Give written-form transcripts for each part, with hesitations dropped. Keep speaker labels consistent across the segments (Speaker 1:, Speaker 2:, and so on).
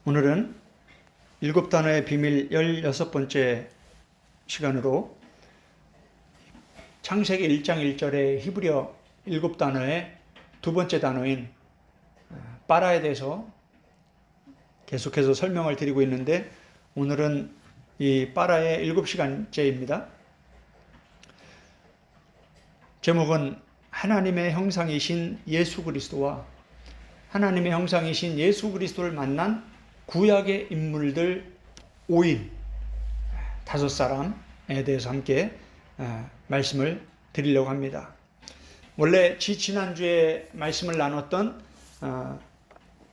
Speaker 1: 오늘은 일곱 단어의 비밀 16번째 시간으로 창세기 1장 1절의 히브리어 일곱 단어의 두 번째 단어인 빠라에 대해서 계속해서 설명을 드리고 있는데, 오늘은 이 빠라의 7시간째입니다. 제목은 하나님의 형상이신 예수 그리스도와 하나님의 형상이신 예수 그리스도를 만난 구약의 인물들 5인 5사람에 대해서 함께 말씀을 드리려고 합니다. 원래 지난주에 말씀을 나눴던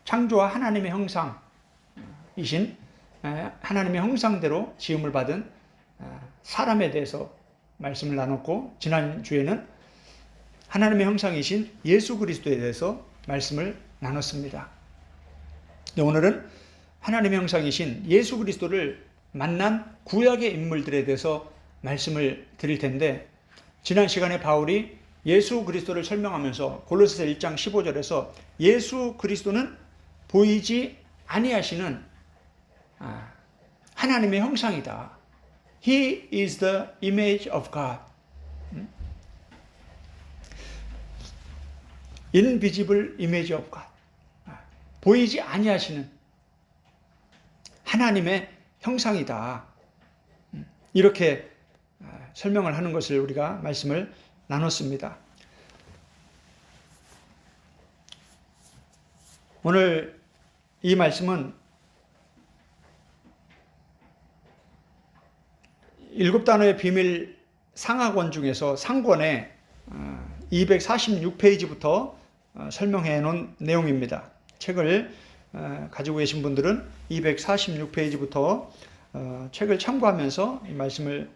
Speaker 1: 창조와 하나님의 형상이신 하나님의 형상대로 지음을 받은 사람에 대해서 말씀을 나눴고, 지난주에는 하나님의 형상이신 예수 그리스도에 대해서 말씀을 나눴습니다. 오늘은 하나님의 형상이신 예수 그리스도를 만난 구약의 인물들에 대해서 말씀을 드릴 텐데, 지난 시간에 바울이 예수 그리스도를 설명하면서 골로새서 1장 15절에서 예수 그리스도는 보이지 아니하시는 하나님의 형상이다. He is the image of God. Invisible image of God. 보이지 아니하시는 하나님의 형상이다. 이렇게 설명을 하는 것을 우리가 말씀을 나눴습니다. 오늘 이 말씀은 일곱 단어의 비밀 상하권 중에서 상권의 246페이지부터 설명해 놓은 내용입니다. 책을 가지고 계신 분들은 246페이지부터 책을 참고하면서 이 말씀을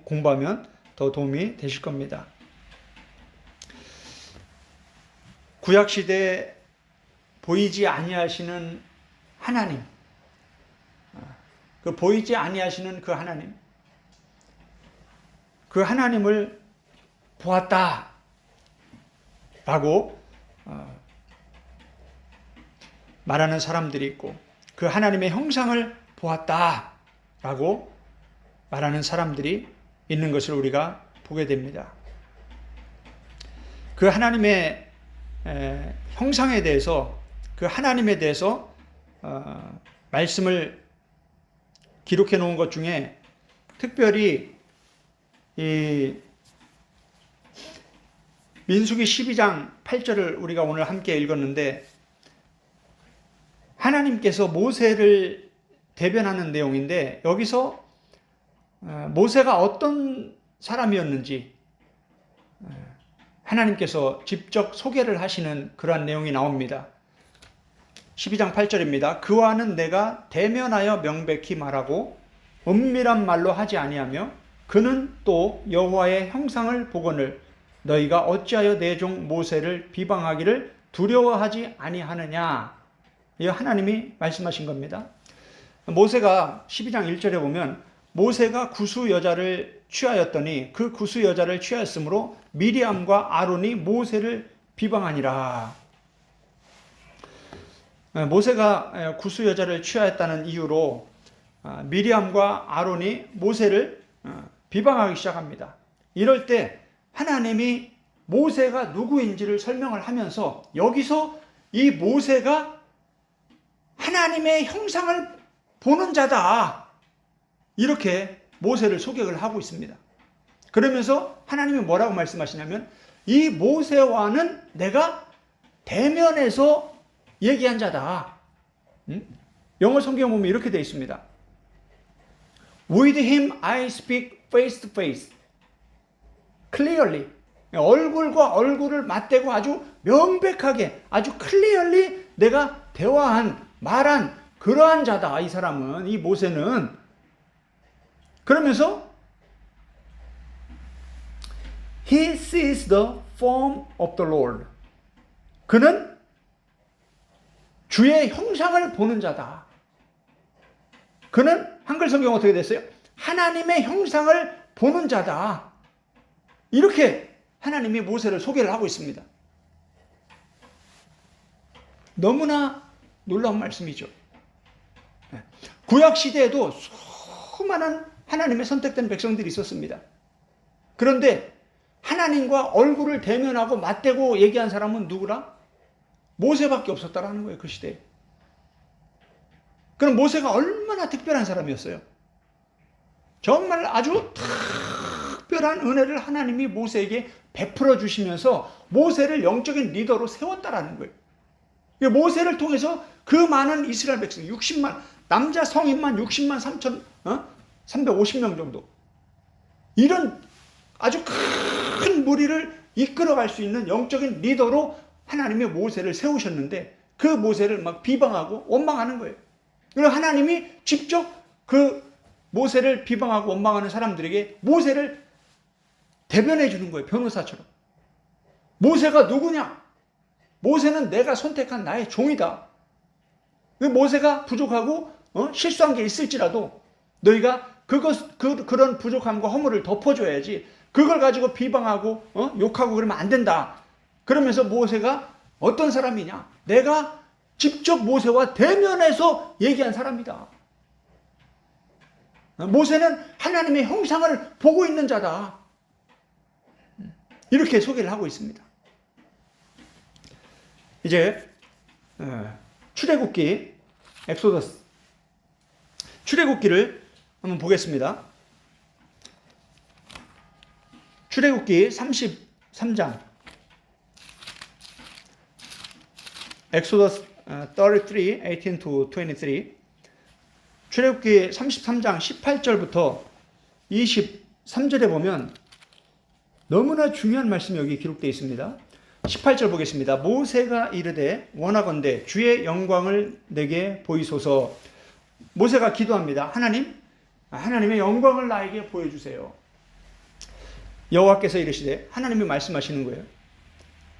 Speaker 1: 공부하면 더 도움이 되실 겁니다. 구약시대에 보이지 아니하시는 하나님, 그 보이지 아니하시는 그 하나님을 보았다 라고 말하는 사람들이 있고, 그 하나님의 형상을 보았다 라고 말하는 사람들이 있는 것을 우리가 보게 됩니다. 그 하나님의 형상에 대해서, 그 하나님에 대해서 말씀을 기록해 놓은 것 중에 특별히 이 민수기 12장 8절을 우리가 오늘 함께 읽었는데, 하나님께서 모세를 대변하는 내용인데, 여기서 모세가 어떤 사람이었는지 하나님께서 직접 소개를 하시는 그러한 내용이 나옵니다. 12장 8절입니다. 그와는 내가 대면하여 명백히 말하고 은밀한 말로 하지 아니하며 그는 또 여호와의 형상을 보거늘 너희가 어찌하여 내 종 모세를 비방하기를 두려워하지 아니하느냐. 이 하나님이 말씀하신 겁니다. 모세가 12장 1절에 보면 모세가 구수 여자를 취하였더니 그 구수 여자를 취하였으므로 미리암과 아론이 모세를 비방하니라. 모세가 구수 여자를 취하였다는 이유로 미리암과 아론이 모세를 비방하기 시작합니다. 이럴 때 하나님이 모세가 누구인지를 설명을 하면서 여기서 이 모세가 하나님의 형상을 보는 자다, 이렇게 모세를 소개를 하고 있습니다. 그러면서 하나님이 뭐라고 말씀하시냐면 이 모세와는 내가 대면에서 얘기한 자다. 영어 성경 보면 이렇게 되어 있습니다. With him I speak face to face. Clearly. 얼굴과 얼굴을 맞대고 아주 명백하게, 아주 clearly 내가 대화한, 말한 그러한 자다. 이 사람은, 이 모세는. 그러면서 He sees the form of the Lord. 그는 주의 형상을 보는 자다. 그는 한글 성경 어떻게 됐어요? 하나님의 형상을 보는 자다. 이렇게 하나님이 모세를 소개를 하고 있습니다. 너무나 놀라운 말씀이죠. 구약 시대에도 수많은 하나님의 선택된 백성들이 있었습니다. 그런데 하나님과 얼굴을 대면하고 맞대고 얘기한 사람은 누구라? 모세밖에 없었다라는 거예요, 그 시대에. 그럼 모세가 얼마나 특별한 사람이었어요? 정말 아주 특별한 은혜를 하나님이 모세에게 베풀어 주시면서 모세를 영적인 리더로 세웠다라는 거예요. 모세를 통해서 그 많은 이스라엘 백성 60만, 남자 성인만 60만 350명 정도, 이런 아주 큰 무리를 이끌어갈 수 있는 영적인 리더로 하나님이 모세를 세우셨는데, 그 모세를 막 비방하고 원망하는 거예요. 그리고 하나님이 직접 그 모세를 비방하고 원망하는 사람들에게 모세를 대변해 주는 거예요. 변호사처럼. 모세가 누구냐? 모세는 내가 선택한 나의 종이다. 모세가 부족하고 실수한 게 있을지라도 너희가 그런 부족함과 허물을 덮어줘야지, 그걸 가지고 비방하고 욕하고 그러면 안 된다. 그러면서 모세가 어떤 사람이냐? 내가 직접 모세와 대면해서 얘기한 사람이다. 모세는 하나님의 형상을 보고 있는 자다. 이렇게 소개를 하고 있습니다. 이제 출애굽기, 엑소더스, 출애굽기를 한번 보겠습니다. 출애굽기 33장, 엑소더스 33, 18 to 23, 출애굽기 33장 18절부터 23절에 보면 너무나 중요한 말씀이 여기 기록되어 있습니다. 18절 보겠습니다. 모세가 이르되 원하건대 주의 영광을 내게 보이소서. 모세가 기도합니다. 하나님의 영광을 나에게 보여주세요. 여호와께서 이르시되, 하나님이 말씀하시는 거예요.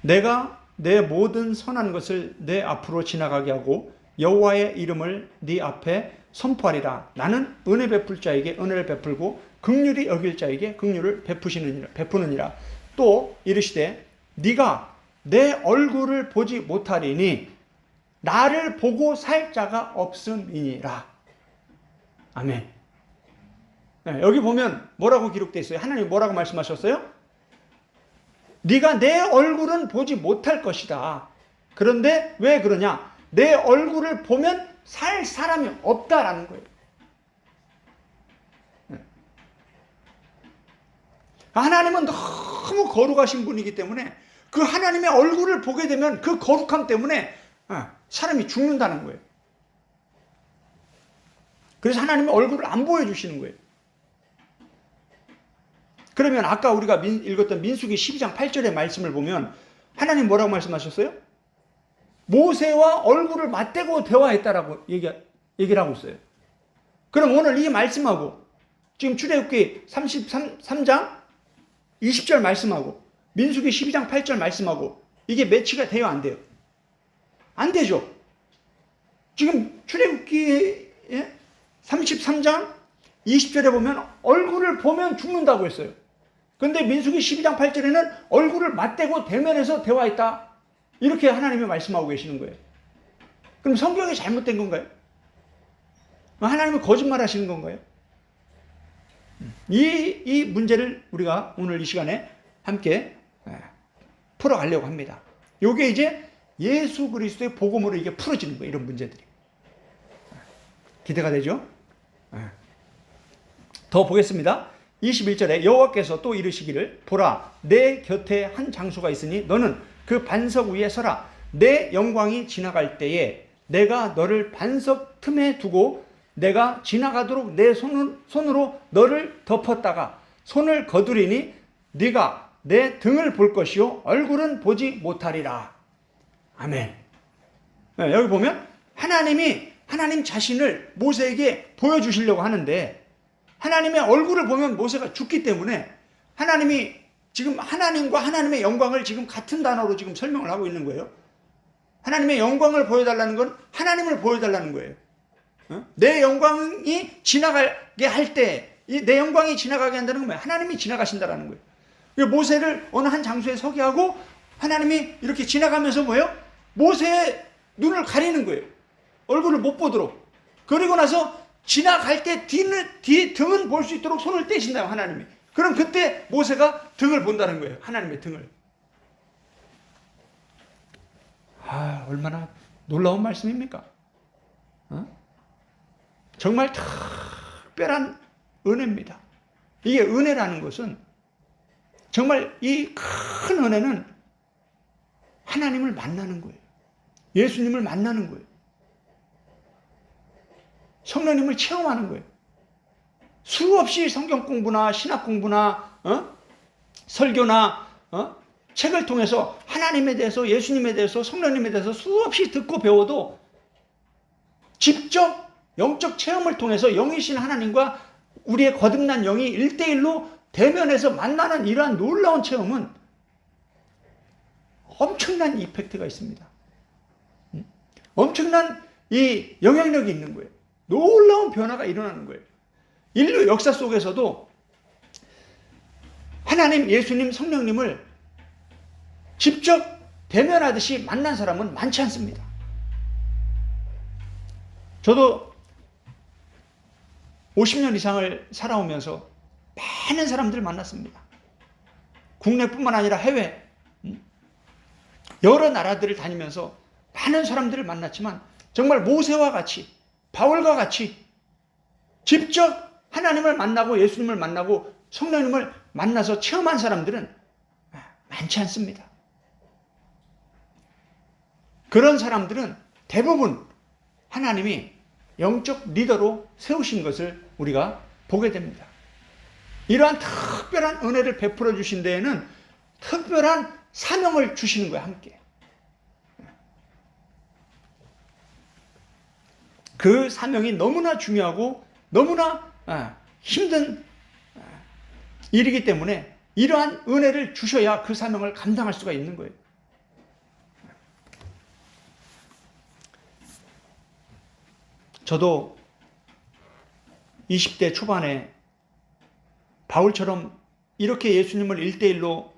Speaker 1: 내가 내 모든 선한 것을 내 앞으로 지나가게 하고 여호와의 이름을 네 앞에 선포하리라. 나는 은혜 베풀 자에게 은혜를 베풀고 긍휼히 여길 자에게 긍휼을 베푸느니라. 또 이르시되 네가 내 얼굴을 보지 못하리니 나를 보고 살 자가 없음이니라. 아멘. 네, 여기 보면 뭐라고 기록되어 있어요? 하나님 뭐라고 말씀하셨어요? 네가 내 얼굴은 보지 못할 것이다. 그런데 왜 그러냐? 내 얼굴을 보면 살 사람이 없다라는 거예요. 하나님은 너무 거룩하신 분이기 때문에 그 하나님의 얼굴을 보게 되면 그 거룩함 때문에 사람이 죽는다는 거예요. 그래서 하나님의 얼굴을 안 보여주시는 거예요. 그러면 아까 우리가 읽었던 민수기 12장 8절의 말씀을 보면 하나님 뭐라고 말씀하셨어요? 모세와 얼굴을 맞대고 대화했다라고 얘기를 하고 있어요. 그럼 오늘 이 말씀하고 지금 출애굽기 33장 20절 말씀하고 민수기 12장 8절 말씀하고 이게 매치가 돼요, 안 돼요? 안 되죠. 지금 출애굽기 33장 20절에 보면 얼굴을 보면 죽는다고 했어요. 근데 민수기 12장 8절에는 얼굴을 맞대고 대면해서 대화했다. 이렇게 하나님이 말씀하고 계시는 거예요. 그럼 성경이 잘못된 건가요? 하나님은 거짓말 하시는 건가요? 이 문제를 우리가 오늘 이 시간에 함께 풀어가려고 합니다. 이게 이제 예수 그리스도의 복음으로 이게 풀어지는 거예요. 이런 문제들이. 기대가 되죠? 더 보겠습니다. 21절에 여호와께서 또 이르시기를, 보라, 내 곁에 한 장소가 있으니 너는 그 반석 위에 서라. 내 영광이 지나갈 때에 내가 너를 반석 틈에 두고 내가 지나가도록 내 손으로 너를 덮었다가 손을 거두리니 네가 내 등을 볼 것이요 얼굴은 보지 못하리라. 아멘. 여기 보면 하나님 자신을 모세에게 보여주시려고 하는데, 하나님의 얼굴을 보면 모세가 죽기 때문에 하나님이 지금 하나님과 하나님의 영광을 지금 같은 단어로 지금 설명을 하고 있는 거예요. 하나님의 영광을 보여달라는 건 하나님을 보여달라는 거예요. 내 영광이 지나가게 할 때, 내 영광이 지나가게 한다는 건 뭐예요? 하나님이 지나가신다라는 거예요. 모세를 어느 한 장소에 서게 하고 하나님이 이렇게 지나가면서 뭐예요? 모세의 눈을 가리는 거예요. 얼굴을 못 보도록. 그리고 나서 지나갈 때 등은 볼 수 있도록 손을 떼신다요, 하나님이. 그럼 그때 모세가 등을 본다는 거예요. 하나님의 등을. 얼마나 놀라운 말씀입니까? 정말 특별한 은혜입니다. 이게 은혜라는 것은 정말 이 큰 은혜는 하나님을 만나는 거예요. 예수님을 만나는 거예요. 성령님을 체험하는 거예요. 수없이 성경 공부나 신학 공부나 설교나 책을 통해서 하나님에 대해서, 예수님에 대해서, 성령님에 대해서 수없이 듣고 배워도 직접 영적 체험을 통해서 영이신 하나님과 우리의 거듭난 영이 1대1로 대면해서 만나는 이러한 놀라운 체험은 엄청난 이펙트가 있습니다. 엄청난 이 영향력이 있는 거예요. 놀라운 변화가 일어나는 거예요. 인류 역사 속에서도 하나님, 예수님, 성령님을 직접 대면하듯이 만난 사람은 많지 않습니다. 저도 50년 이상을 살아오면서 많은 사람들을 만났습니다. 국내뿐만 아니라 해외, 여러 나라들을 다니면서 많은 사람들을 만났지만 정말 모세와 같이, 바울과 같이 직접 하나님을 만나고 예수님을 만나고 성령님을 만나서 체험한 사람들은 많지 않습니다. 그런 사람들은 대부분 하나님이 영적 리더로 세우신 것을 우리가 보게 됩니다. 이러한 특별한 은혜를 베풀어 주신 데에는 특별한 사명을 주시는 거예요, 함께. 그 사명이 너무나 중요하고 너무나 힘든 일이기 때문에 이러한 은혜를 주셔야 그 사명을 감당할 수가 있는 거예요. 저도 20대 초반에 바울처럼 이렇게 예수님을 1대1로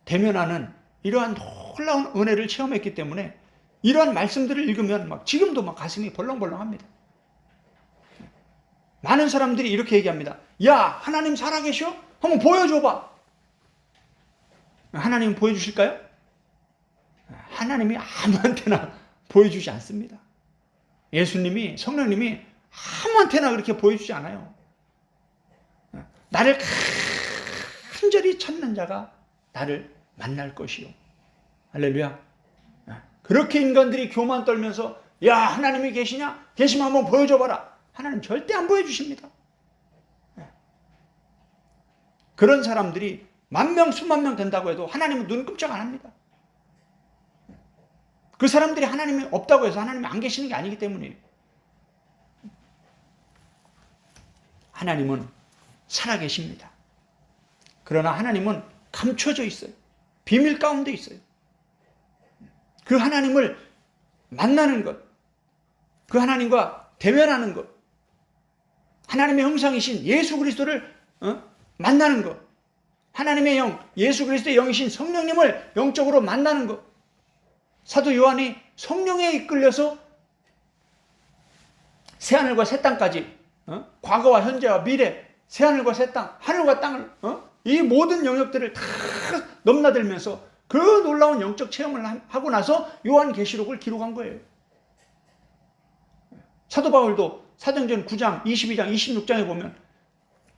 Speaker 1: 대면하는 이러한 놀라운 은혜를 체험했기 때문에 이러한 말씀들을 읽으면 지금도 가슴이 벌렁벌렁합니다. 많은 사람들이 이렇게 얘기합니다. 야, 하나님 살아계셔? 한번 보여줘봐. 하나님 보여주실까요? 하나님이 아무한테나 보여주지 않습니다. 예수님이, 성령님이 아무한테나 그렇게 보여주지 않아요. 나를 간절히 찾는 자가 나를 만날 것이요. 할렐루야. 그렇게 인간들이 교만 떨면서 야, 하나님이 계시냐? 계시면 한번 보여줘봐라. 하나님 절대 안 보여주십니다. 그런 사람들이 10,000명, 수만 명 된다고 해도 하나님은 눈 끔찍 안 합니다. 그 사람들이 하나님이 없다고 해서 하나님이 안 계시는 게 아니기 때문이에요. 하나님은 살아계십니다. 그러나 하나님은 감춰져 있어요. 비밀 가운데 있어요. 그 하나님을 만나는 것, 그 하나님과 대면하는 것, 하나님의 형상이신 예수 그리스도를 만나는 것, 하나님의 영, 예수 그리스도의 영이신 성령님을 영적으로 만나는 것. 사도 요한이 성령에 이끌려서 새하늘과 새 땅까지, 과거와 현재와 미래, 새하늘과 새 땅, 하늘과 땅을, 이 모든 영역들을 다 넘나들면서 그 놀라운 영적 체험을 하고 나서 요한계시록을 기록한 거예요. 사도 바울도 사도행전 9장, 22장, 26장에 보면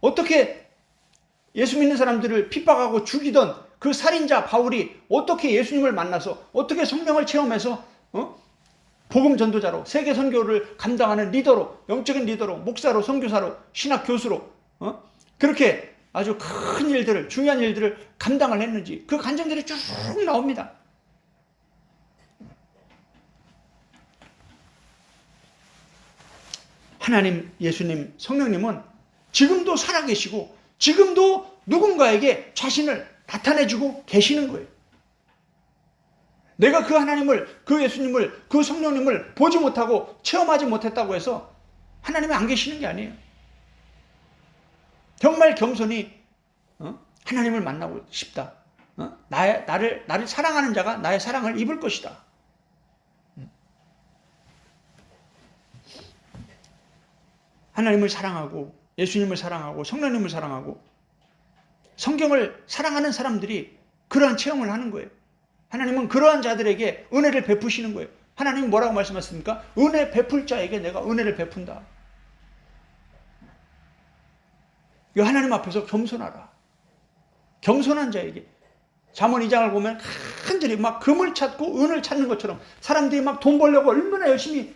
Speaker 1: 어떻게 예수 믿는 사람들을 핍박하고 죽이던 그 살인자 바울이 어떻게 예수님을 만나서 어떻게 성령을 체험해서 복음 전도자로 세계 선교를 감당하는 리더로, 영적인 리더로, 목사로, 선교사로, 신학 교수로 그렇게 아주 큰 일들을, 중요한 일들을 감당을 했는지 그 간증들이 쭉 나옵니다. 하나님, 예수님, 성령님은 지금도 살아계시고 지금도 누군가에게 자신을 나타내주고 계시는 거예요. 내가 그 하나님을, 그 예수님을, 그 성령님을 보지 못하고 체험하지 못했다고 해서 하나님이 안 계시는 게 아니에요. 정말 겸손히 하나님을 만나고 싶다. 나를 사랑하는 자가 나의 사랑을 입을 것이다. 하나님을 사랑하고 예수님을 사랑하고 성령님을 사랑하고 성경을 사랑하는 사람들이 그러한 체험을 하는 거예요. 하나님은 그러한 자들에게 은혜를 베푸시는 거예요. 하나님은 뭐라고 말씀하셨습니까? 은혜 베풀 자에게 내가 은혜를 베푼다. 이거 하나님 앞에서 겸손하라. 겸손한 자에게. 잠언 2장을 보면 간절히 막 금을 찾고 은을 찾는 것처럼 사람들이 막 돈 벌려고 얼마나 열심히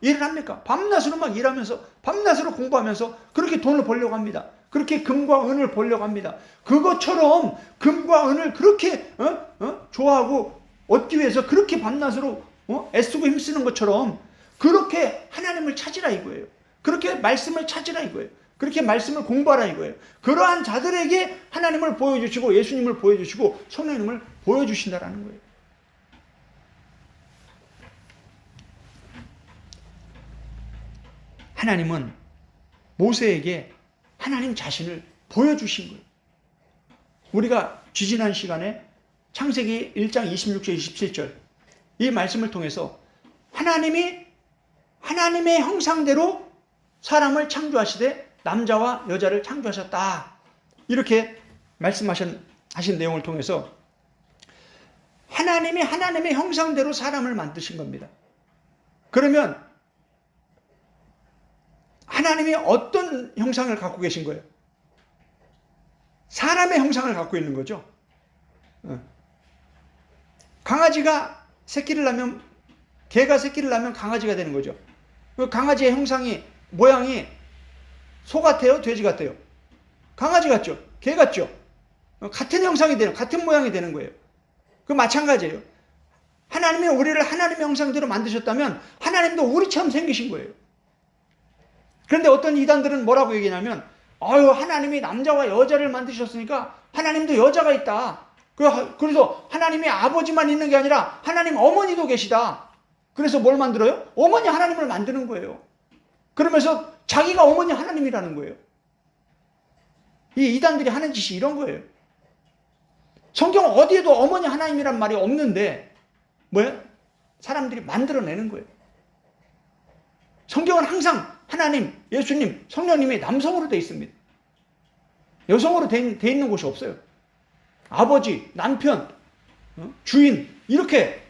Speaker 1: 일을 합니까? 밤낮으로 막 일하면서 밤낮으로 공부하면서 그렇게 돈을 벌려고 합니다. 그렇게 금과 은을 벌려고 합니다. 그것처럼 금과 은을 그렇게 좋아하고 얻기 위해서 그렇게 밤낮으로 애쓰고 힘쓰는 것처럼 그렇게 하나님을 찾으라 이거예요. 그렇게 말씀을 찾으라 이거예요. 그렇게 말씀을 공부하라 이거예요. 그러한 자들에게 하나님을 보여주시고 예수님을 보여주시고 성령님을 보여주신다라는 거예요. 하나님은 모세에게 하나님 자신을 보여주신 거예요. 우리가 지지난 시간에 창세기 1장 26절 27절 이 말씀을 통해서 하나님이 하나님의 형상대로 사람을 창조하시되 남자와 여자를 창조하셨다. 이렇게 말씀하신 내용을 통해서 하나님이 하나님의 형상대로 사람을 만드신 겁니다. 그러면 하나님이 어떤 형상을 갖고 계신 거예요? 사람의 형상을 갖고 있는 거죠. 강아지가 새끼를 낳으면 개가 새끼를 낳으면 강아지가 되는 거죠. 그 강아지의 형상이 모양이 소 같아요? 돼지 같아요? 강아지 같죠? 개 같죠? 같은 형상이 되는, 같은 모양이 되는 거예요. 그 마찬가지예요. 하나님이 우리를 하나님의 형상대로 만드셨다면 하나님도 우리처럼 생기신 거예요. 그런데 어떤 이단들은 뭐라고 얘기냐면 하나님이 남자와 여자를 만드셨으니까 하나님도 여자가 있다. 그래서 하나님이 아버지만 있는 게 아니라 하나님 어머니도 계시다. 그래서 뭘 만들어요? 어머니 하나님을 만드는 거예요. 그러면서 자기가 어머니 하나님이라는 거예요. 이 이단들이 하는 짓이 이런 거예요. 성경 어디에도 어머니 하나님이란 말이 없는데 뭐예요? 사람들이 만들어내는 거예요. 성경은 항상 하나님, 예수님, 성령님이 남성으로 되어 있습니다. 여성으로 되어 있는 곳이 없어요. 아버지, 남편, 주인 이렇게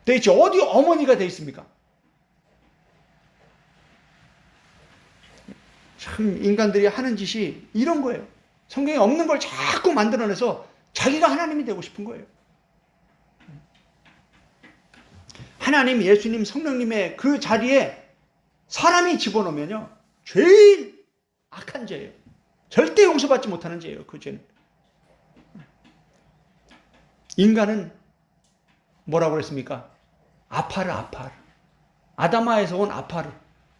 Speaker 1: 되어 있죠. 어디 어머니가 되어 있습니까? 참 인간들이 하는 짓이 이런 거예요. 성경에 없는 걸 자꾸 만들어내서 자기가 하나님이 되고 싶은 거예요. 하나님, 예수님, 성령님의 그 자리에 사람이 집어넣으면요 제일 악한 죄예요. 절대 용서받지 못하는 죄예요. 그 죄는. 인간은 뭐라고 그랬습니까? 아파르. 아담아에서 온 아파르.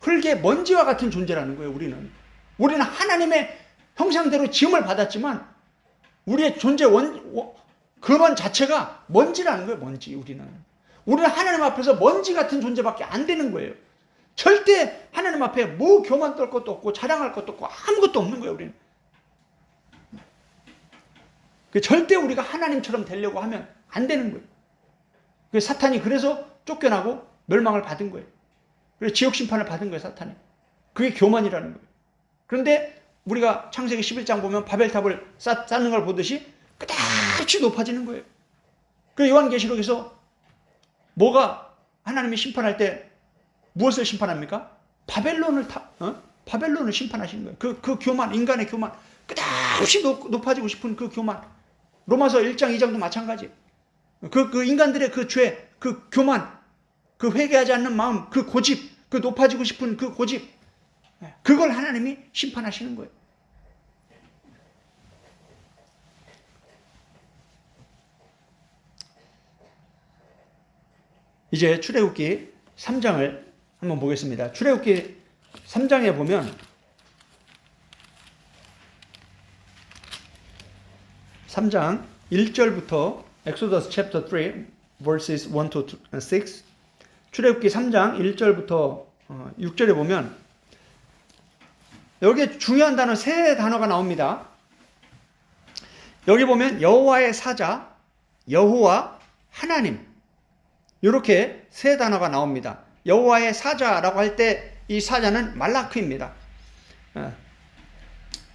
Speaker 1: 흙의 먼지와 같은 존재라는 거예요. 우리는 하나님의 형상대로 지음을 받았지만 우리의 존재 근원 자체가 먼지라는 거예요. 먼지. 우리는 하나님 앞에서 먼지 같은 존재밖에 안 되는 거예요. 절대 하나님 앞에 뭐 교만 떨 것도 없고 자랑할 것도 없고 아무것도 없는 거예요. 우리는 절대 우리가 하나님처럼 되려고 하면 안 되는 거예요. 사탄이 그래서 쫓겨나고 멸망을 받은 거예요. 그래서 지옥 심판을 받은 거예요. 사탄이. 그게 교만이라는 거예요. 그런데 우리가 창세기 11장 보면 바벨탑을 쌓는 걸 보듯이 끝없이 높아지는 거예요. 그 요한계시록에서 뭐가 하나님이 심판할 때 무엇을 심판합니까? 바벨론을 심판하시는 거예요. 그 교만, 인간의 교만, 끝없이 높아지고 싶은 그 교만. 로마서 1장, 2장도 마찬가지예요. 그 인간들의 그 죄, 그 교만, 그 회개하지 않는 마음, 그 고집, 그 높아지고 싶은 그 고집, 그걸 하나님이 심판하시는 거예요. 이제 출애굽기 3장을 한번 보겠습니다. 출애굽기 3장에 보면 3장 1절부터 Exodus chapter 3 verses 1 to 6 출애굽기 3장 1절부터 6절에 보면 여기에 중요한 단어 세 단어가 나옵니다. 여기 보면 여호와의 사자, 여호와, 하나님 이렇게 세 단어가 나옵니다. 여호와의 사자라고 할 때 이 사자는 말라크입니다.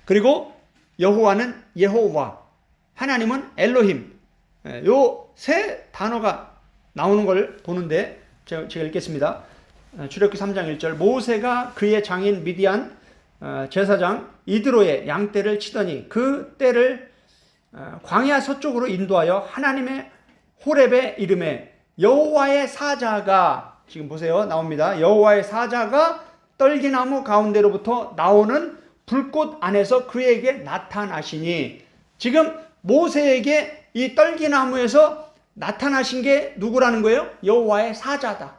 Speaker 1: 그리고 여호와는 예호와, 하나님은 엘로힘. 요 세 단어가 나오는 걸 보는데 제가 읽겠습니다. 출애굽기 3장 1절, 모세가 그의 장인 미디안 제사장 이드로의 양떼를 치더니 그 떼를 광야 서쪽으로 인도하여 하나님의 호렙의 이름에 여호와의 사자가, 지금 보세요, 나옵니다. 여호와의 사자가 떨기나무 가운데로부터 나오는 불꽃 안에서 그에게 나타나시니, 지금 모세에게 이 떨기나무에서 나타나신 게 누구라는 거예요? 여호와의 사자다.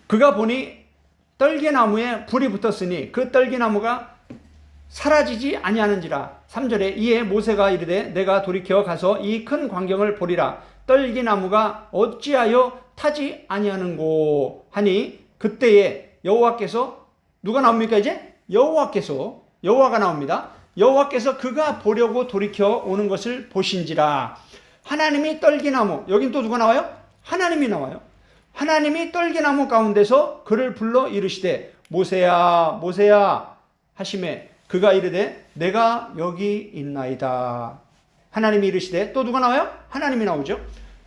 Speaker 1: 그가 보니 떨기나무에 불이 붙었으니 그 떨기나무가 사라지지 아니하는지라. 3절에 이에 모세가 이르되 내가 돌이켜 가서 이 큰 광경을 보리라. 떨기나무가 어찌하여 타지 아니하는고 하니, 그때에 여호와께서, 누가 나옵니까? 이제 여호와가 나옵니다. 여호와께서 그가 보려고 돌이켜 오는 것을 보신지라. 하나님이 떨기나무, 여긴 또 누가 나와요? 하나님이 나와요. 하나님이 떨기나무 가운데서 그를 불러 이르시되 모세야 모세야 하시매 그가 이르되 내가 여기 있나이다. 하나님이 이르시되, 또 누가 나와요? 하나님이 나오죠.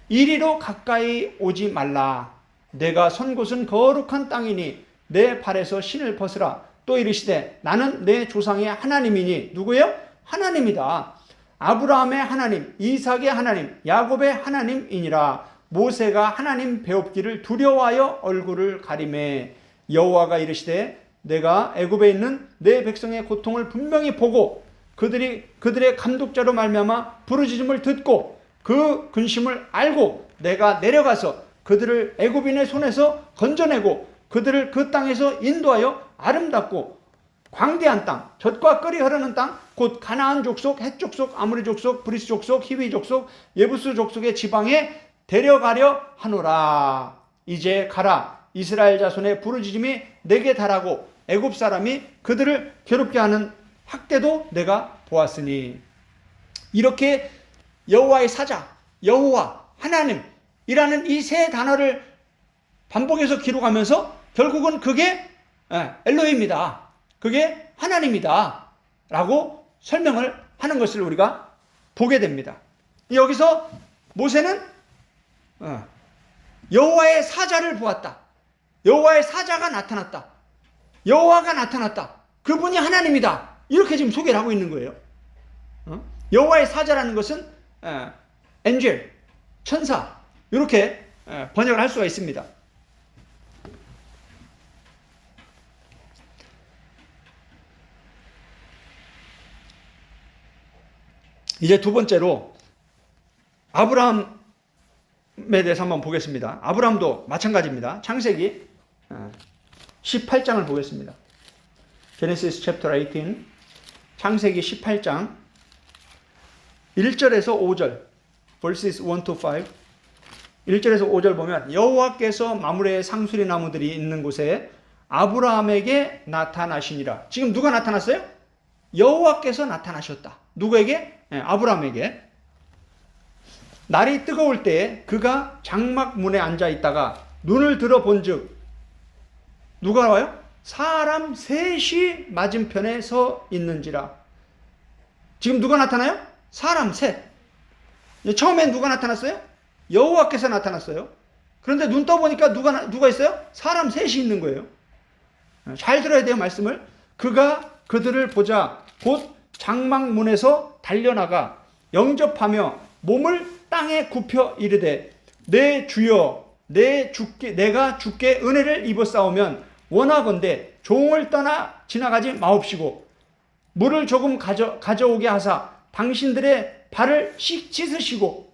Speaker 1: 이리로 가까이 오지 말라. 내가 선 곳은 거룩한 땅이니 내 발에서 신을 벗으라. 또 이르시되 나는 내 조상의 하나님이니, 누구예요? 하나님이다. 아브라함의 하나님, 이삭의 하나님, 야곱의 하나님이니라. 모세가 하나님 배웁기를 두려워하여 얼굴을 가리매 여호와가 이르시되 내가 애굽에 있는 내 백성의 고통을 분명히 보고 그들의 감독자로 말미암아 부르짖음을 듣고 그 근심을 알고 내가 내려가서 그들을 애굽인의 손에서 건져내고 그들을 그 땅에서 인도하여 아름답고 광대한 땅, 젖과 꿀이 흐르는 땅, 곧 가나안 족속, 헷 족속, 아모리 족속, 브리스 족속, 히위 족속, 예부스 족속의 지방에 데려가려 하노라. 이제 가라. 이스라엘 자손의 부르짖음이 내게 달하고 애굽 사람이 그들을 괴롭게 하는 학대도 내가 보았으니. 이렇게 여호와의 사자, 여호와, 하나님이라는 이 세 단어를 반복해서 기록하면서 결국은 그게 엘로힘이다, 그게 하나님이다 라고 설명을 하는 것을 우리가 보게 됩니다. 여기서 모세는 여호와의 사자를 보았다. 여호와의 사자가 나타났다. 여호와가 나타났다. 그분이 하나님이다. 이렇게 지금 소개를 하고 있는 거예요. 여호와의 사자라는 것은 엔젤, 천사, 이렇게 번역을 할 수가 있습니다. 이제 두 번째로 아브라함에 대해서 한번 보겠습니다. 아브라함도 마찬가지입니다. 창세기 18장을 보겠습니다. Genesis chapter 18, 창세기 18장 1절에서 5절, verses 1 to 5. 1절에서 5절 보면 여호와께서 마므레의 상수리 나무들이 있는 곳에 아브라함에게 나타나시니라. 지금 누가 나타났어요? 여호와께서 나타나셨다. 누구에게? 아브라함에게. 날이 뜨거울 때에 그가 장막 문에 앉아 있다가 눈을 들어 본즉 누가 나와요? 사람 셋이 맞은편에 서 있는지라. 지금 누가 나타나요? 사람 셋. 처음엔 누가 나타났어요? 여호와께서 나타났어요. 그런데 눈 떠보니까 누가 있어요? 사람 셋이 있는 거예요. 잘 들어야 돼요, 말씀을. 그가 그들을 보자 곧 장막문에서 달려나가 영접하며 몸을 땅에 굽혀 이르되 내 주여 내가 주께 은혜를 입었사오면 원하건대 종을 떠나 지나가지 마옵시고 물을 조금 가져오게 하사 당신들의 발을 씻으시고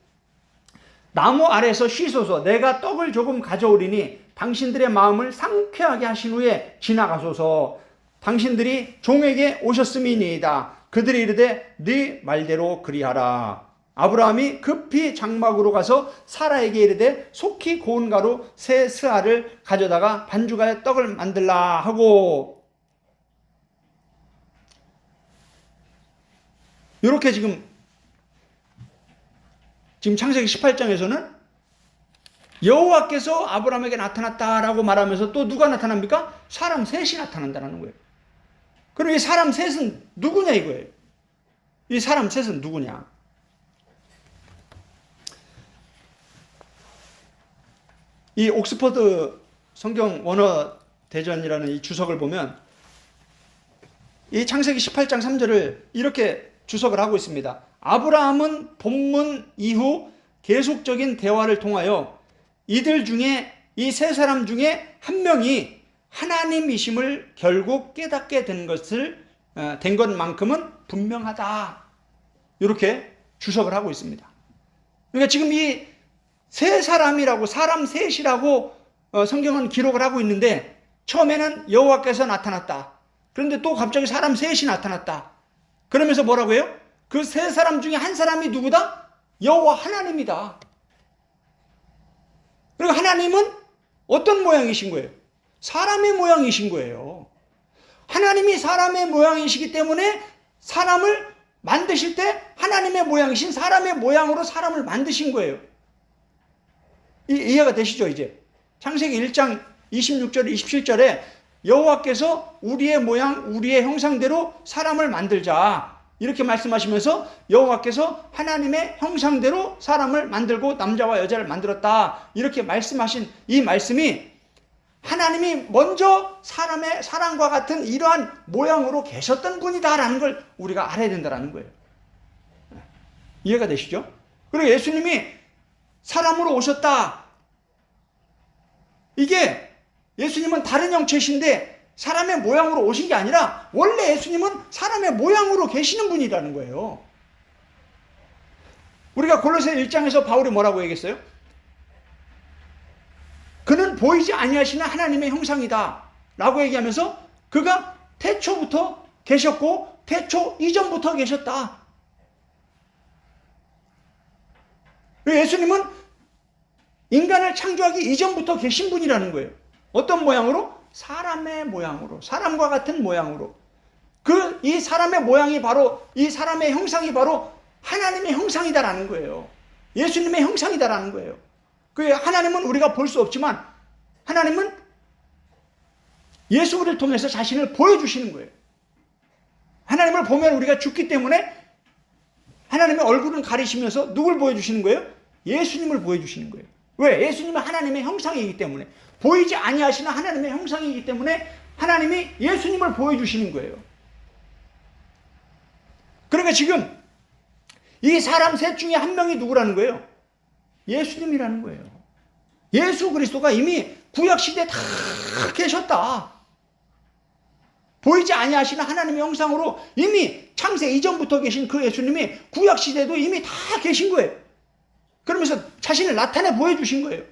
Speaker 1: 나무 아래서 쉬소서. 내가 떡을 조금 가져오리니 당신들의 마음을 상쾌하게 하신 후에 지나가소서. 당신들이 종에게 오셨음이니이다. 그들이 이르되 네 말대로 그리하라. 아브라함이 급히 장막으로 가서 사라에게 이르되 속히 고운 가루 세 스아를 가져다가 반죽하여 떡을 만들라 하고. 이렇게 지금 창세기 18장에서는 여호와께서 아브라함에게 나타났다라고 말하면서 또 누가 나타납니까? 사람 셋이 나타난다는 거예요. 그럼 이 사람 셋은 누구냐 이거예요. 이 사람 셋은 누구냐? 이 옥스퍼드 성경 원어 대전이라는 이 주석을 보면 이 창세기 18장 3절을 이렇게 주석을 하고 있습니다. 아브라함은 본문 이후 계속적인 대화를 통하여 이들 중에 이 세 사람 중에 한 명이 하나님이심을 결국 깨닫게 된 것만큼은 분명하다. 이렇게 주석을 하고 있습니다. 그러니까 지금 이 세 사람이라고 사람 셋이라고 성경은 기록을 하고 있는데 처음에는 여호와께서 나타났다. 그런데 또 갑자기 사람 셋이 나타났다. 그러면서 뭐라고 해요? 그 세 사람 중에 한 사람이 누구다? 여호와 하나님이다. 그리고 하나님은 어떤 모양이신 거예요? 사람의 모양이신 거예요. 하나님이 사람의 모양이시기 때문에 사람을 만드실 때 하나님의 모양이신 사람의 모양으로 사람을 만드신 거예요. 이해가 되시죠 이제? 창세기 1장 26절 27절에 여호와께서 우리의 모양 우리의 형상대로 사람을 만들자 이렇게 말씀하시면서 여호와께서 하나님의 형상대로 사람을 만들고 남자와 여자를 만들었다 이렇게 말씀하신 이 말씀이 하나님이 먼저 사람과 같은 이러한 모양으로 계셨던 분이다라는 걸 우리가 알아야 된다는 거예요. 이해가 되시죠? 그리고 예수님이 사람으로 오셨다. 이게 예수님은 다른 형체신데 사람의 모양으로 오신 게 아니라 원래 예수님은 사람의 모양으로 계시는 분이라는 거예요. 우리가 골로새 1장에서 바울이 뭐라고 얘기했어요? 그는 보이지 아니하시는 하나님의 형상이다 라고 얘기하면서 그가 태초부터 계셨고 태초 이전부터 계셨다. 예수님은 인간을 창조하기 이전부터 계신 분이라는 거예요. 어떤 모양으로? 사람의 모양으로, 사람과 같은 모양으로. 이 사람의 모양이 바로, 이 사람의 형상이 바로 하나님의 형상이다라는 거예요. 예수님의 형상이다라는 거예요. 하나님은 우리가 볼 수 없지만 하나님은 예수를 통해서 자신을 보여주시는 거예요. 하나님을 보면 우리가 죽기 때문에 하나님의 얼굴은 가리시면서 누굴 보여주시는 거예요? 예수님을 보여주시는 거예요. 왜? 예수님은 하나님의 형상이기 때문에 보이지 아니하시는 하나님의 형상이기 때문에 하나님이 예수님을 보여주시는 거예요. 그러니까 지금 이 사람 셋 중에 한 명이 누구라는 거예요? 예수님이라는 거예요. 예수 그리스도가 이미 구약시대에 다 계셨다. 보이지 아니하시는 하나님의 형상으로 이미 창세 이전부터 계신 그 예수님이 구약시대에도 이미 다 계신 거예요. 그러면서 자신을 나타내 보여주신 거예요.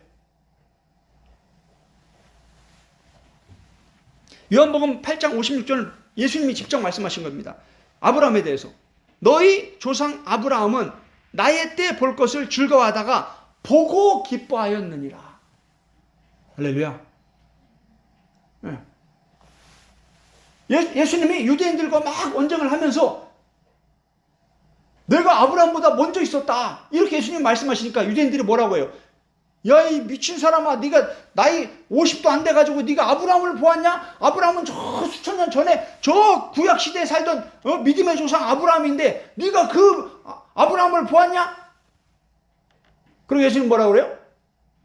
Speaker 1: 요한복음 8장 56절은 예수님이 직접 말씀하신 겁니다. 아브라함에 대해서. 너희 조상 아브라함은 나의 때 볼 것을 즐거워하다가 보고 기뻐하였느니라. 할렐루야. 예수님이 유대인들과 막 언쟁을 하면서 내가 아브라함보다 먼저 있었다. 이렇게 예수님 말씀하시니까 유대인들이 뭐라고 해요? 야, 이 미친 사람아, 네가 나이 50도 안 돼가지고 네가 아브라함을 보았냐? 아브라함은 저 수천 년 전에 저 구약 시대에 살던 믿음의 조상 아브라함인데 네가 그 아브라함을 보았냐? 그리고 예수님 뭐라고 그래요?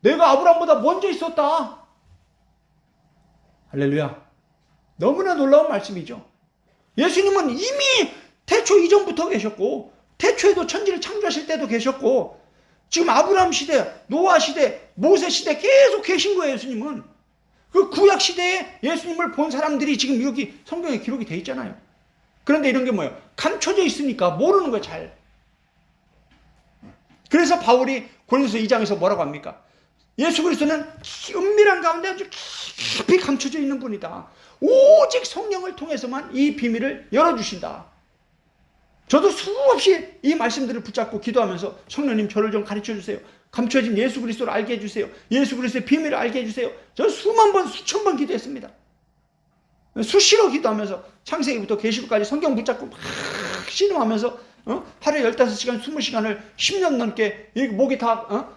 Speaker 1: 내가 아브라함보다 먼저 있었다. 할렐루야. 너무나 놀라운 말씀이죠. 예수님은 이미 태초 이전부터 계셨고 태초에도 천지를 창조하실 때도 계셨고 지금 아브라함 시대, 노아 시대, 모세 시대 계속 계신 거예요. 예수님은. 그 구약 시대에 예수님을 본 사람들이 지금 여기 성경에 기록이 돼 있잖아요. 그런데 이런 게 뭐예요? 감춰져 있으니까 모르는 거예요. 잘. 그래서 바울이 고린도서 2장에서 뭐라고 합니까? 예수 그리스도는 은밀한 가운데 아주 깊이 감춰져 있는 분이다. 오직 성령을 통해서만 이 비밀을 열어주신다. 저도 수없이 이 말씀들을 붙잡고 기도하면서 성령님 저를 좀 가르쳐주세요. 감춰진 예수 그리스도를 알게 해주세요. 예수 그리스도의 비밀을 알게 해주세요. 저 수만 번, 수천 번 기도했습니다. 수시로 기도하면서 창세기부터 계시록까지 성경 붙잡고 막 신음하면서 하루에 15시간, 20시간을 10년 넘게 목이 다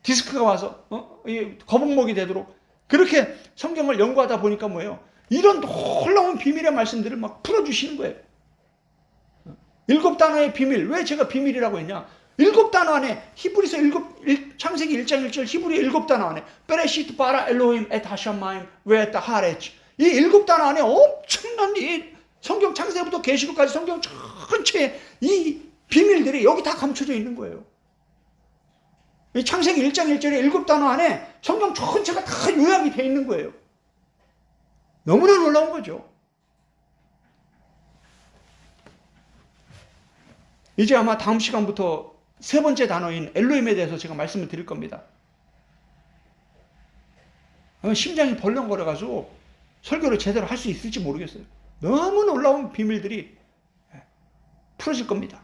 Speaker 1: 디스크가 와서 이 거북목이 되도록 그렇게 성경을 연구하다 보니까 뭐예요? 이런 놀라운 비밀의 말씀들을 막 풀어주시는 거예요. 7단어의 비밀. 왜 제가 비밀이라고 했냐? 7단어 안에 히브리서 창세기 1장 1절 히브리 7단어 안에 베레시트 바라 엘로힘 엣 하샤마임 웨 다 하레치 이 7단어 안에 엄청난 이 성경 창세부터 계시록까지 성경 전체에 이 비밀들이 여기 다 감춰져 있는 거예요. 이 창세기 1장 1절의 7단어 안에 성경 전체가 다 요약이 되어 있는 거예요. 너무나 놀라운 거죠. 이제 아마 다음 시간부터 세 번째 단어인 엘로힘에 대해서 제가 말씀을 드릴 겁니다. 심장이 벌렁거려가지고 설교를 제대로 할 수 있을지 모르겠어요. 너무 놀라운 비밀들이 풀어질 겁니다.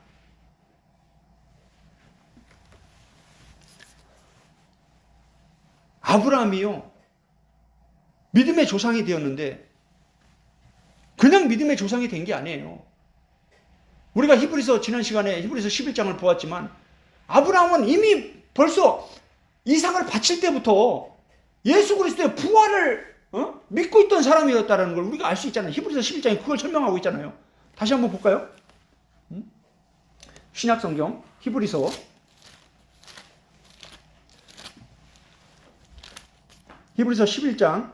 Speaker 1: 아브라함이요, 믿음의 조상이 되었는데 그냥 믿음의 조상이 된 게 아니에요. 우리가 지난 시간에 히브리서 11장을 보았지만 아브라함은 이미 벌써 이삭을 바칠 때부터 예수 그리스도의 부활을 믿고 있던 사람이었다는 걸 우리가 알 수 있잖아요. 히브리서 11장이 그걸 설명하고 있잖아요. 다시 한번 볼까요? 신약성경 히브리서 11장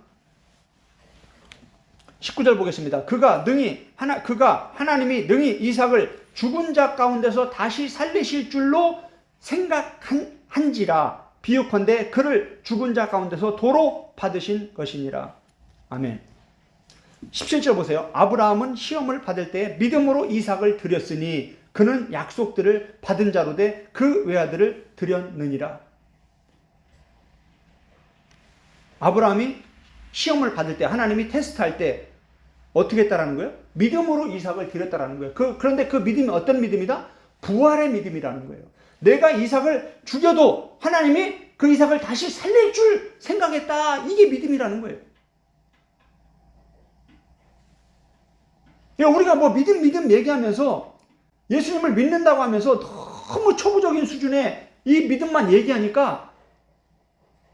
Speaker 1: 19절 보겠습니다. 그가 하나님이 능히 이삭을 죽은 자 가운데서 다시 살리실 줄로 생각한지라 비유컨대 그를 죽은 자 가운데서 도로 받으신 것이니라. 아멘. 17절 보세요. 아브라함은 시험을 받을 때 믿음으로 이삭을 드렸으니 그는 약속들을 받은 자로 돼 그 외아들을 드렸느니라. 아브라함이 시험을 받을 때 하나님이 테스트할 때 어떻게 했다라는 거예요? 믿음으로 이삭을 드렸다라는 거예요. 그런데 그 믿음이 어떤 믿음이다? 부활의 믿음이라는 거예요. 내가 이삭을 죽여도 하나님이 그 이삭을 다시 살릴 줄 생각했다. 이게 믿음이라는 거예요. 우리가 뭐 믿음 얘기하면서 예수님을 믿는다고 하면서 너무 초보적인 수준의 이 믿음만 얘기하니까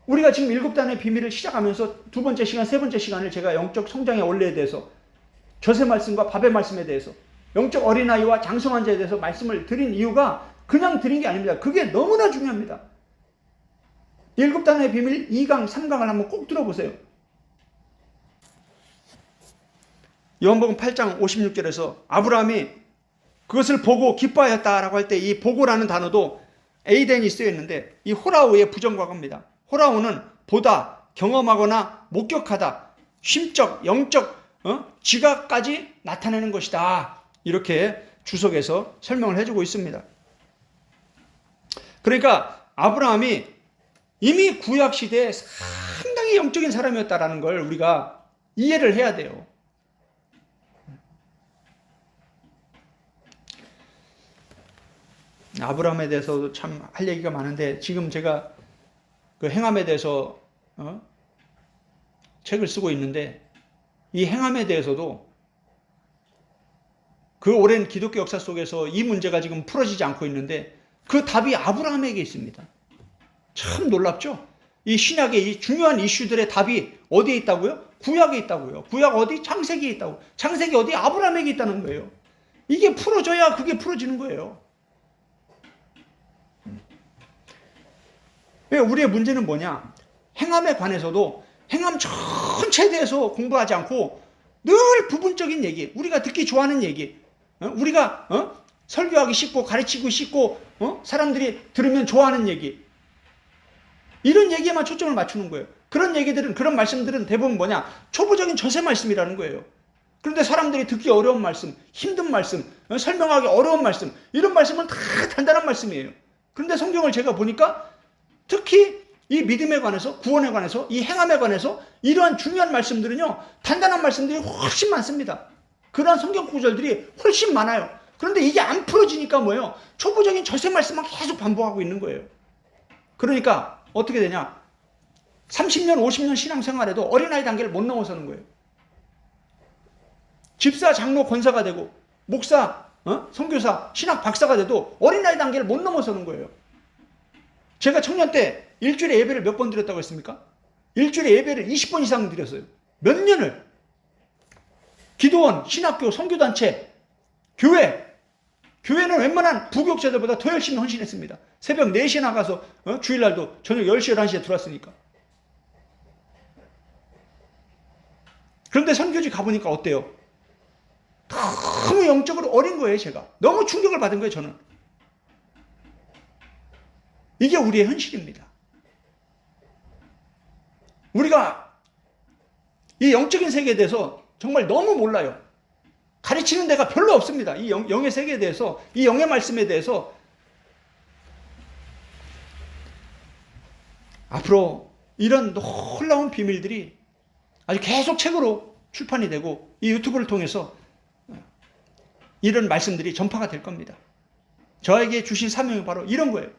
Speaker 1: 우리가 지금 7단의 비밀을 시작하면서 두 번째 시간, 세 번째 시간을 제가 영적 성장의 원리에 대해서 젖의 말씀과 밥의 말씀에 대해서 영적 어린아이와 장성한 자에 대해서 말씀을 드린 이유가 그냥 드린 게 아닙니다. 그게 너무나 중요합니다. 7단의 비밀 2강, 3강을 한번 꼭 들어보세요. 요한복음 8장 56절에서 아브라함이 그것을 보고 기뻐하였다라고 할 때 이 보고라는 단어도 에이덴이 쓰여있는데 이 호라우의 부정과거입니다. 호라우는 보다, 경험하거나 목격하다, 심적, 영적 지각까지 나타내는 것이다. 이렇게 주석에서 설명을 해주고 있습니다. 그러니까 아브라함이 이미 구약시대에 상당히 영적인 사람이었다는 걸 우리가 이해를 해야 돼요. 아브라함에 대해서도 참 할 얘기가 많은데 지금 제가 그 행함에 대해서 책을 쓰고 있는데 이 행함에 대해서도 그 오랜 기독교 역사 속에서 이 문제가 지금 풀어지지 않고 있는데 그 답이 아브라함에게 있습니다. 참 놀랍죠? 이 신약의 이 중요한 이슈들의 답이 어디에 있다고요? 구약에 있다고요. 구약 어디? 창세기에 있다고. 창세기 어디? 아브라함에게 있다는 거예요. 이게 풀어져야 그게 풀어지는 거예요. 우리의 문제는 뭐냐? 행함에 관해서도 행함 전체에 대해서 공부하지 않고 늘 부분적인 얘기, 우리가 듣기 좋아하는 얘기, 우리가 설교하기 쉽고 가르치고 쉽고 사람들이 들으면 좋아하는 얘기, 이런 얘기에만 초점을 맞추는 거예요. 그런 말씀들은 대부분 뭐냐? 초보적인 젖의 말씀이라는 거예요. 그런데 사람들이 듣기 어려운 말씀, 힘든 말씀, 설명하기 어려운 말씀, 이런 말씀은 다 단단한 말씀이에요. 그런데 성경을 제가 보니까 특히 이 믿음에 관해서, 구원에 관해서, 이 행함에 관해서 이러한 중요한 말씀들은요, 단단한 말씀들이 훨씬 많습니다. 그러한 성경 구절들이 훨씬 많아요. 그런데 이게 안 풀어지니까 뭐예요? 초보적인 젖의 말씀만 계속 반복하고 있는 거예요. 그러니까 어떻게 되냐? 30년, 50년 신앙생활에도 어린아이 단계를 못 넘어서는 거예요. 집사, 장로, 권사가 되고 목사, 선교사, 신학 박사가 돼도 어린아이 단계를 못 넘어서는 거예요. 제가 청년 때 일주일에 예배를 몇 번 드렸다고 했습니까? 일주일에 예배를 20번 이상 드렸어요. 몇 년을. 기도원, 신학교, 선교단체, 교회는 웬만한 부교육자들보다 더 열심히 헌신했습니다. 새벽 4시에 나가서 주일날도 저녁 10시, 11시에 들어왔으니까. 그런데 선교지 가보니까 어때요? 너무 영적으로 어린 거예요, 제가. 너무 충격을 받은 거예요, 저는. 이게 우리의 현실입니다. 우리가 이 영적인 세계에 대해서 정말 너무 몰라요. 가르치는 데가 별로 없습니다. 이 영의 세계에 대해서, 이 영의 말씀에 대해서. 앞으로 이런 놀라운 비밀들이 아주 계속 책으로 출판이 되고 이 유튜브를 통해서 이런 말씀들이 전파가 될 겁니다. 저에게 주신 사명이 바로 이런 거예요.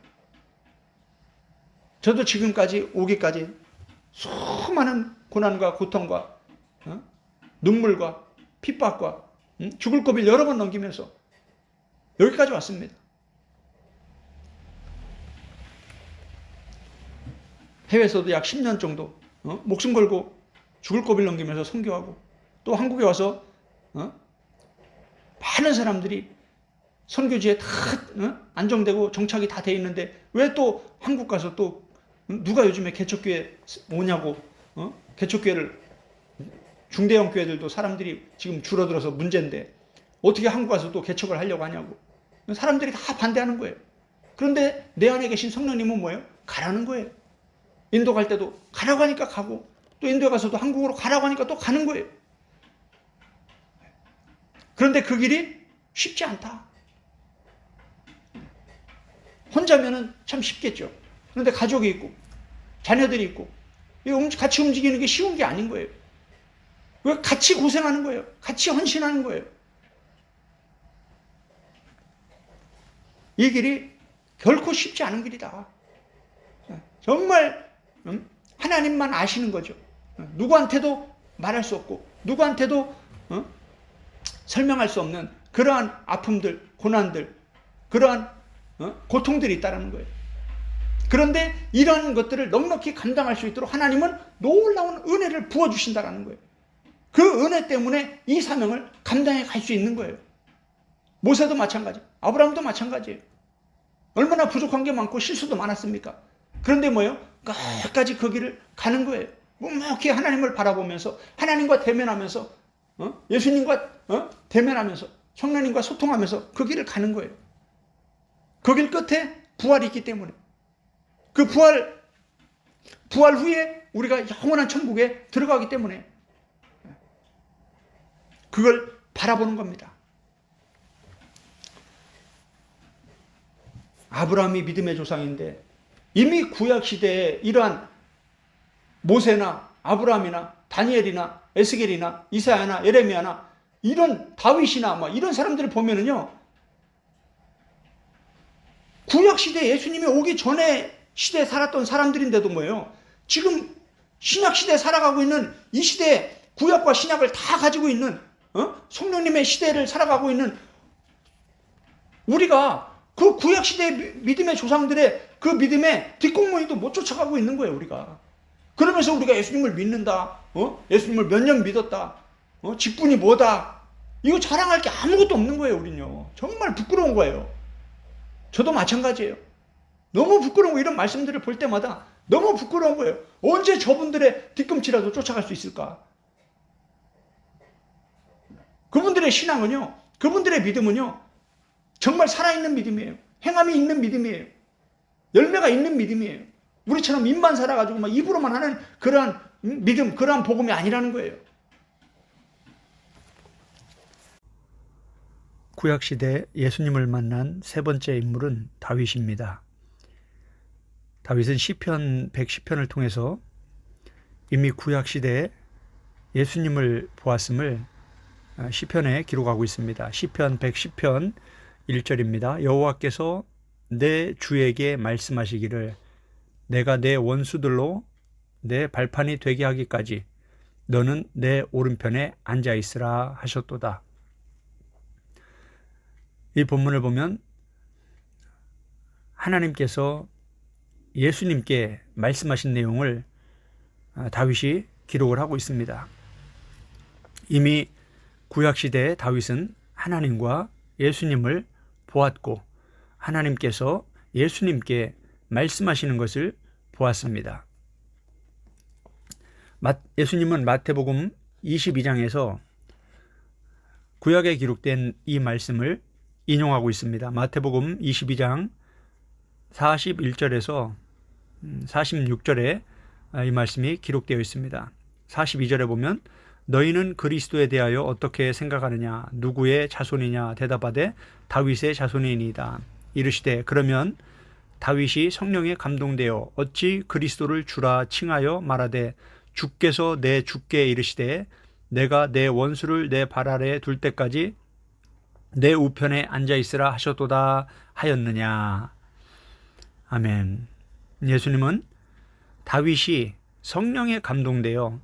Speaker 1: 저도 지금까지 오기까지 수많은 고난과 고통과 눈물과 핍박과 죽을 고비를 여러 번 넘기면서 여기까지 왔습니다. 해외에서도 약 10년 정도 목숨 걸고 죽을 고비를 넘기면서 선교하고, 또 한국에 와서 많은 사람들이 선교지에 다 안정되고 정착이 다 돼 있는데 왜 또 한국 가서 또 누가 요즘에 개척교회 오냐고, 개척교회를, 중대형 교회들도 사람들이 지금 줄어들어서 문제인데 어떻게 한국 가서 또 개척을 하려고 하냐고. 사람들이 다 반대하는 거예요. 그런데 내 안에 계신 성령님은 뭐예요? 가라는 거예요. 인도 갈 때도 가라고 하니까 가고, 또 인도에 가서도 한국으로 가라고 하니까 또 가는 거예요. 그런데 그 길이 쉽지 않다. 혼자면은 참 쉽겠죠. 그런데 가족이 있고 자녀들이 있고 같이 움직이는 게 쉬운 게 아닌 거예요. 왜? 같이 고생하는 거예요. 같이 헌신하는 거예요. 이 길이 결코 쉽지 않은 길이다. 정말 하나님만 아시는 거죠. 누구한테도 말할 수 없고 누구한테도 설명할 수 없는 그러한 아픔들, 고난들, 그러한 고통들이 있다는 거예요. 그런데 이런 것들을 넉넉히 감당할 수 있도록 하나님은 놀라운 은혜를 부어주신다는 거예요. 그 은혜 때문에 이 사명을 감당해 갈 수 있는 거예요. 모세도 마찬가지, 아브라함도 마찬가지예요. 얼마나 부족한 게 많고 실수도 많았습니까? 그런데 뭐예요? 끝까지 그 길을 가는 거예요. 묵묵히 하나님을 바라보면서, 하나님과 대면하면서, 예수님과 대면하면서, 성령님과 소통하면서 그 길을 가는 거예요. 그 길 끝에 부활이 있기 때문에. 그 부활 후에 우리가 영원한 천국에 들어가기 때문에 그걸 바라보는 겁니다. 아브라함이 믿음의 조상인데 이미 구약시대에 이러한 모세나 아브라함이나 다니엘이나 에스겔이나 이사야나 예레미야나 이런 다윗이나 이런 사람들을 보면은요, 구약시대에 예수님이 오기 전에 시대에 살았던 사람들인데도 뭐예요? 지금 신약시대에 살아가고 있는 이 시대에 구약과 신약을 다 가지고 있는 성령님의 시대를 살아가고 있는 우리가 그 구약시대의 믿음의 조상들의 그 믿음의 뒷공무니도 못 쫓아가고 있는 거예요, 우리가. 그러면서 우리가 예수님을 믿는다, 예수님을 몇 년 믿었다, 직분이 뭐다, 이거 자랑할 게 아무것도 없는 거예요, 우리는요. 정말 부끄러운 거예요. 저도 마찬가지예요. 너무 부끄러운 거, 이런 말씀들을 볼 때마다 너무 부끄러운 거예요. 언제 저분들의 뒤꿈치라도 쫓아갈 수 있을까? 그분들의 신앙은요, 그분들의 믿음은요, 정말 살아있는 믿음이에요. 행함이 있는 믿음이에요. 열매가 있는 믿음이에요. 우리처럼 입만 살아가지고 막 입으로만 하는 그러한 믿음, 그러한 복음이 아니라는 거예요.
Speaker 2: 구약시대 예수님을 만난 세 번째 인물은 다윗입니다. 다윗은 시편 110편을 통해서 이미 구약시대에 예수님을 보았음을 시편에 기록하고 있습니다. 시편 110편 1절입니다. 여호와께서 내 주에게 말씀하시기를 내가 내 원수들로 내 발판이 되게 하기까지 너는 내 오른편에 앉아 있으라 하셨도다. 이 본문을 보면 하나님께서 예수님께 말씀하신 내용을 다윗이 기록을 하고 있습니다. 이미 구약시대의 다윗은 하나님과 예수님을 보았고 하나님께서 예수님께 말씀하시는 것을 보았습니다. 예수님은 마태복음 22장에서 구약에 기록된 이 말씀을 인용하고 있습니다. 마태복음 22장 41절에서 46절에 이 말씀이 기록되어 있습니다. 42절에 보면 너희는 그리스도에 대하여 어떻게 생각하느냐? 누구의 자손이냐? 대답하되 다윗의 자손이니이다. 이르시되 그러면 다윗이 성령에 감동되어 어찌 그리스도를 주라 칭하여 말하되 주께서 내 주께 이르시되 내가 내 원수를 내 발 아래 둘 때까지 내 우편에 앉아 있으라 하셨도다 하였느냐. 아멘. 예수님은 다윗이 성령에 감동되어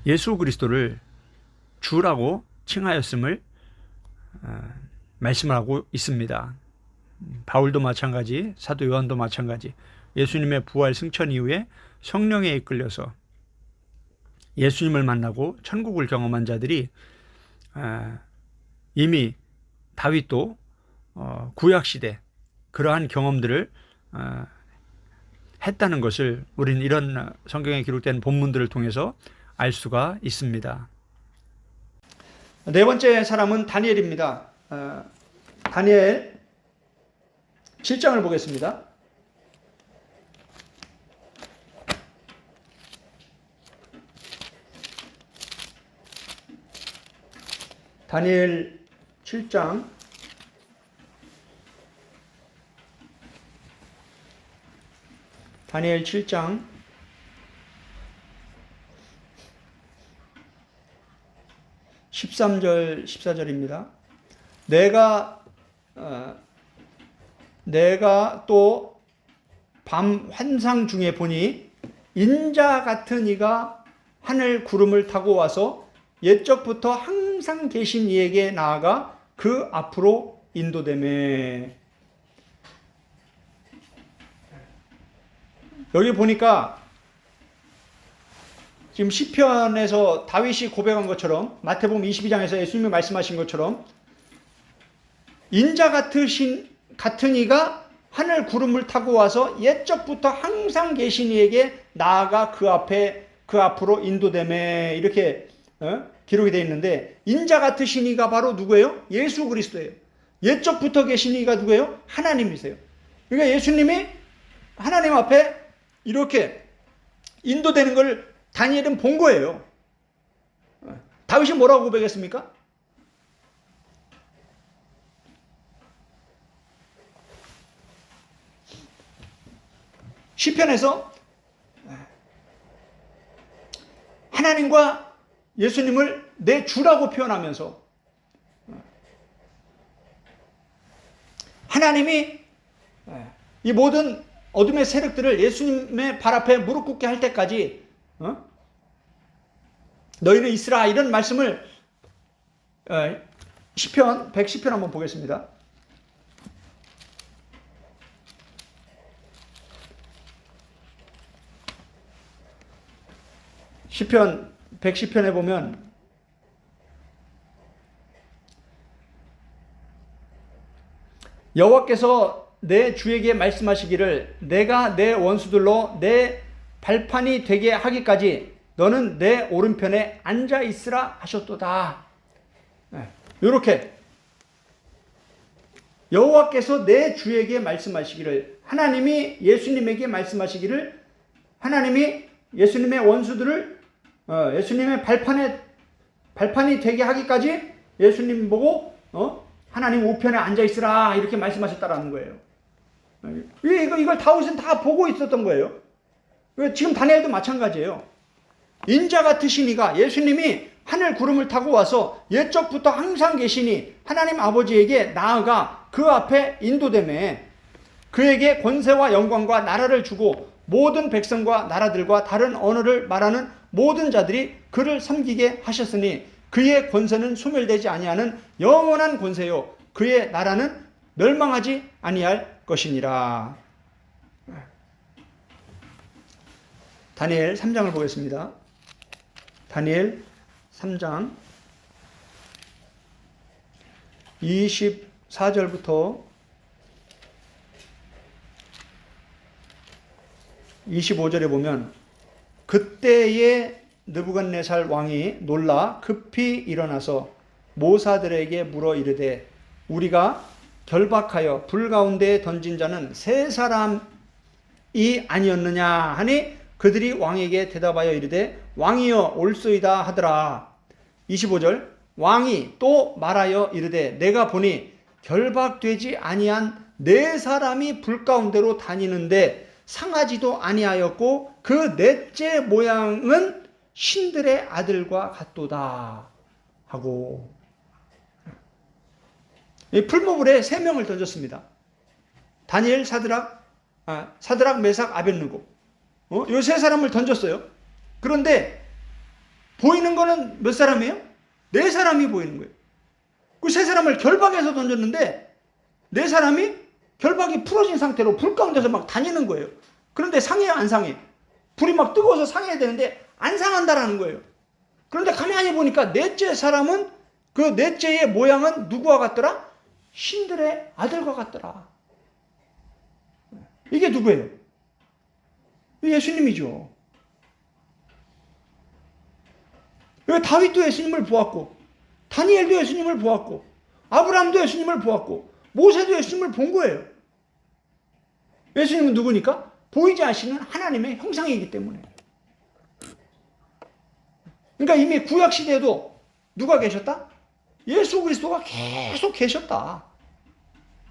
Speaker 2: 예수 그리스도를 주라고 칭하였음을 말씀을 하고 있습니다. 바울도 마찬가지, 사도 요한도 마찬가지. 예수님의 부활 승천 이후에 성령에 이끌려서 예수님을 만나고 천국을 경험한 자들이 이미 다윗도 구약시대 그러한 경험들을 했다는 것을 우리는 이런 성경에 기록된 본문들을 통해서 알 수가 있습니다.
Speaker 1: 네 번째 사람은 다니엘입니다. 다니엘 7장을 보겠습니다. 다니엘 7장 13절 14절입니다. 내가 또 밤 환상 중에 보니 인자 같은 이가 하늘 구름을 타고 와서 옛적부터 항상 계신 이에게 나아가 그 앞으로 인도되매. 여기 보니까 지금 시편에서 다윗이 고백한 것처럼 마태복음 22장에서 예수님이 말씀하신 것처럼 인자 같은 이가 하늘 구름을 타고 와서 옛적부터 항상 계신 이에게 나아가 그 앞으로 인도되매 이렇게 기록이 되어 있는데 인자 같으신 이가 바로 누구예요? 예수 그리스도예요. 옛적부터 계신 이가 누구예요? 하나님이세요. 그러니까 예수님이 하나님 앞에 이렇게 인도되는 걸 다니엘은 본 거예요. 다윗이 뭐라고 고백했습니까? 시편에서 하나님과 예수님을 내 주라고 표현하면서 하나님이 이 모든 어둠의 세력들을 예수님의 발 앞에 무릎 꿇게 할 때까지 너희는 있으라 이런 말씀을 시편 110편 한번 보겠습니다. 시편 110편에 보면 여호와께서 내 주에게 말씀하시기를 내가 내 원수들로 내 발판이 되게 하기까지 너는 내 오른편에 앉아 있으라 하셨도다. 이렇게 여호와께서 내 주에게 말씀하시기를 하나님이 예수님에게 말씀하시기를 하나님이 예수님의 원수들을 예수님의 발판이 되게 하기까지 예수님 보고 하나님 우편에 앉아 있으라 이렇게 말씀하셨다라는 거예요. 이걸 다윗은 다 보고 있었던 거예요. 지금 다니엘도 마찬가지예요. 인자 같으신 이가 예수님이 하늘 구름을 타고 와서 옛적부터 항상 계시니 하나님 아버지에게 나아가 그 앞에 인도되매 그에게 권세와 영광과 나라를 주고 모든 백성과 나라들과 다른 언어를 말하는 모든 자들이 그를 섬기게 하셨으니 그의 권세는 소멸되지 아니하는 영원한 권세요 그의 나라는 멸망하지 아니할 것이니라. 다니엘 3장을 보겠습니다. 다니엘 3장 24절부터 25절에 보면 그때에 느부갓네살 왕이 놀라 급히 일어나서 모사들에게 물어 이르되 우리가 결박하여 불 가운데에 던진 자는 세 사람이 아니었느냐 하니 그들이 왕에게 대답하여 이르되 왕이여 올소이다 하더라. 25절 왕이 또 말하여 이르되 내가 보니 결박되지 아니한 네 사람이 불 가운데로 다니는데 상하지도 아니하였고 그 넷째 모양은 신들의 아들과 같도다 하고 이 풀무불에 세 명을 던졌습니다. 다니엘, 사드락, 메삭, 아벳느고 이 세 사람을 던졌어요. 그런데 보이는 거는 몇 사람이에요? 네 사람이 보이는 거예요. 그 세 사람을 결박해서 던졌는데 네 사람이 결박이 풀어진 상태로 불 가운데서 막 다니는 거예요. 그런데 상해요, 안 상해? 불이 막 뜨거워서 상해야 되는데 안 상한다라는 거예요. 그런데 가만히 보니까 넷째 사람은 그 넷째의 모양은 누구와 같더라? 신들의 아들과 같더라. 이게 누구예요? 예수님이죠. 다윗도 예수님을 보았고 다니엘도 예수님을 보았고 아브라함도 예수님을 보았고 모세도 예수님을 본 거예요. 예수님은 누구니까? 보이지 않으시는 하나님의 형상이기 때문에. 그러니까 이미 구약시대에도 누가 계셨다? 예수 그리스도가 계속 계셨다.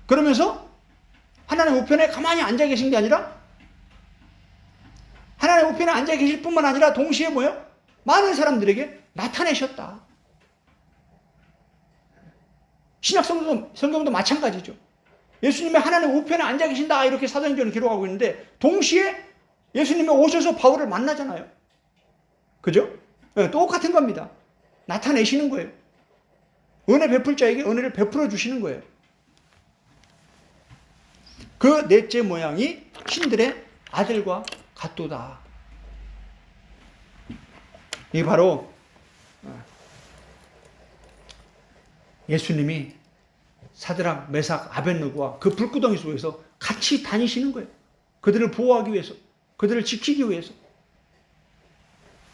Speaker 1: 그러면서 하나님 우편에 가만히 앉아 계신 게 아니라 하나님 우편에 앉아 계실 뿐만 아니라 동시에 뭐예요? 많은 사람들에게 나타내셨다. 신약 성경도 마찬가지죠. 예수님이 하나님 우편에 앉아 계신다 이렇게 사도행전을 기록하고 있는데 동시에 예수님이 오셔서 바울을 만나잖아요. 그죠? 네, 똑같은 겁니다. 나타내시는 거예요. 은혜 베풀 자에게 은혜를 베풀어 주시는 거예요. 그 넷째 모양이 신들의 아들과 같도다. 이게 바로 예수님이 사드락, 메삭, 아벳느고와 그 불구덩이 속에서 같이 다니시는 거예요. 그들을 보호하기 위해서, 그들을 지키기 위해서.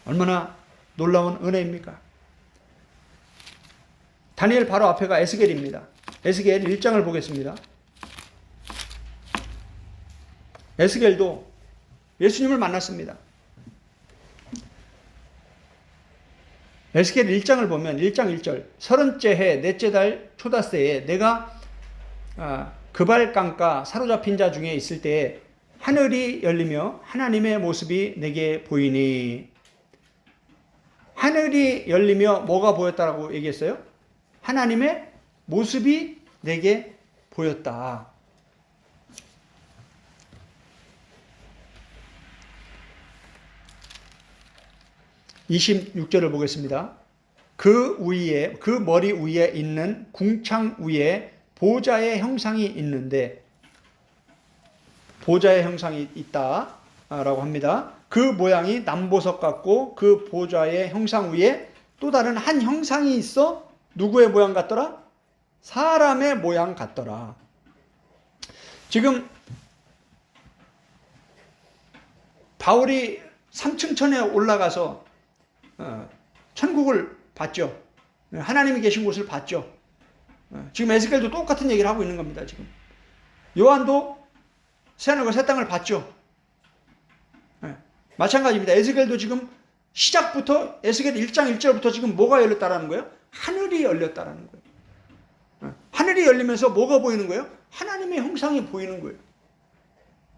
Speaker 1: 얼마나 놀라운 은혜입니까? 다니엘 바로 앞에가 에스겔입니다. 에스겔 1장을 보겠습니다. 에스겔도 예수님을 만났습니다. 에스겔 1장을 보면 1장 1절 30째 해 넷째 달 초다새에 내가 그발강가 사로잡힌 자 중에 있을 때에 하늘이 열리며 하나님의 모습이 내게 보이니. 하늘이 열리며 뭐가 보였다라고 얘기했어요? 하나님의 모습이 내게 보였다. (26절을) 보겠습니다. 그 위에, 그 머리 위에 있는 궁창 위에 보좌의 형상이 있는데, 보좌의 형상이 있다라고 합니다. 그 모양이 남보석 같고 그 보좌의 형상 위에 또 다른 한 형상이 있어. 누구의 모양 같더라? 사람의 모양 같더라. 지금 바울이 삼층천에 올라가서 천국을 봤죠. 하나님이 계신 곳을 봤죠. 지금 에스겔도 똑같은 얘기를 하고 있는 겁니다. 지금 요한도 새하늘과 새 땅을 봤죠. 마찬가지입니다. 에스겔도 지금 시작부터 에스겔 1장 1절부터 지금 뭐가 열렸다라는 거예요? 하늘이 열렸다라는 거예요. 하늘이 열리면서 뭐가 보이는 거예요? 하나님의 형상이 보이는 거예요.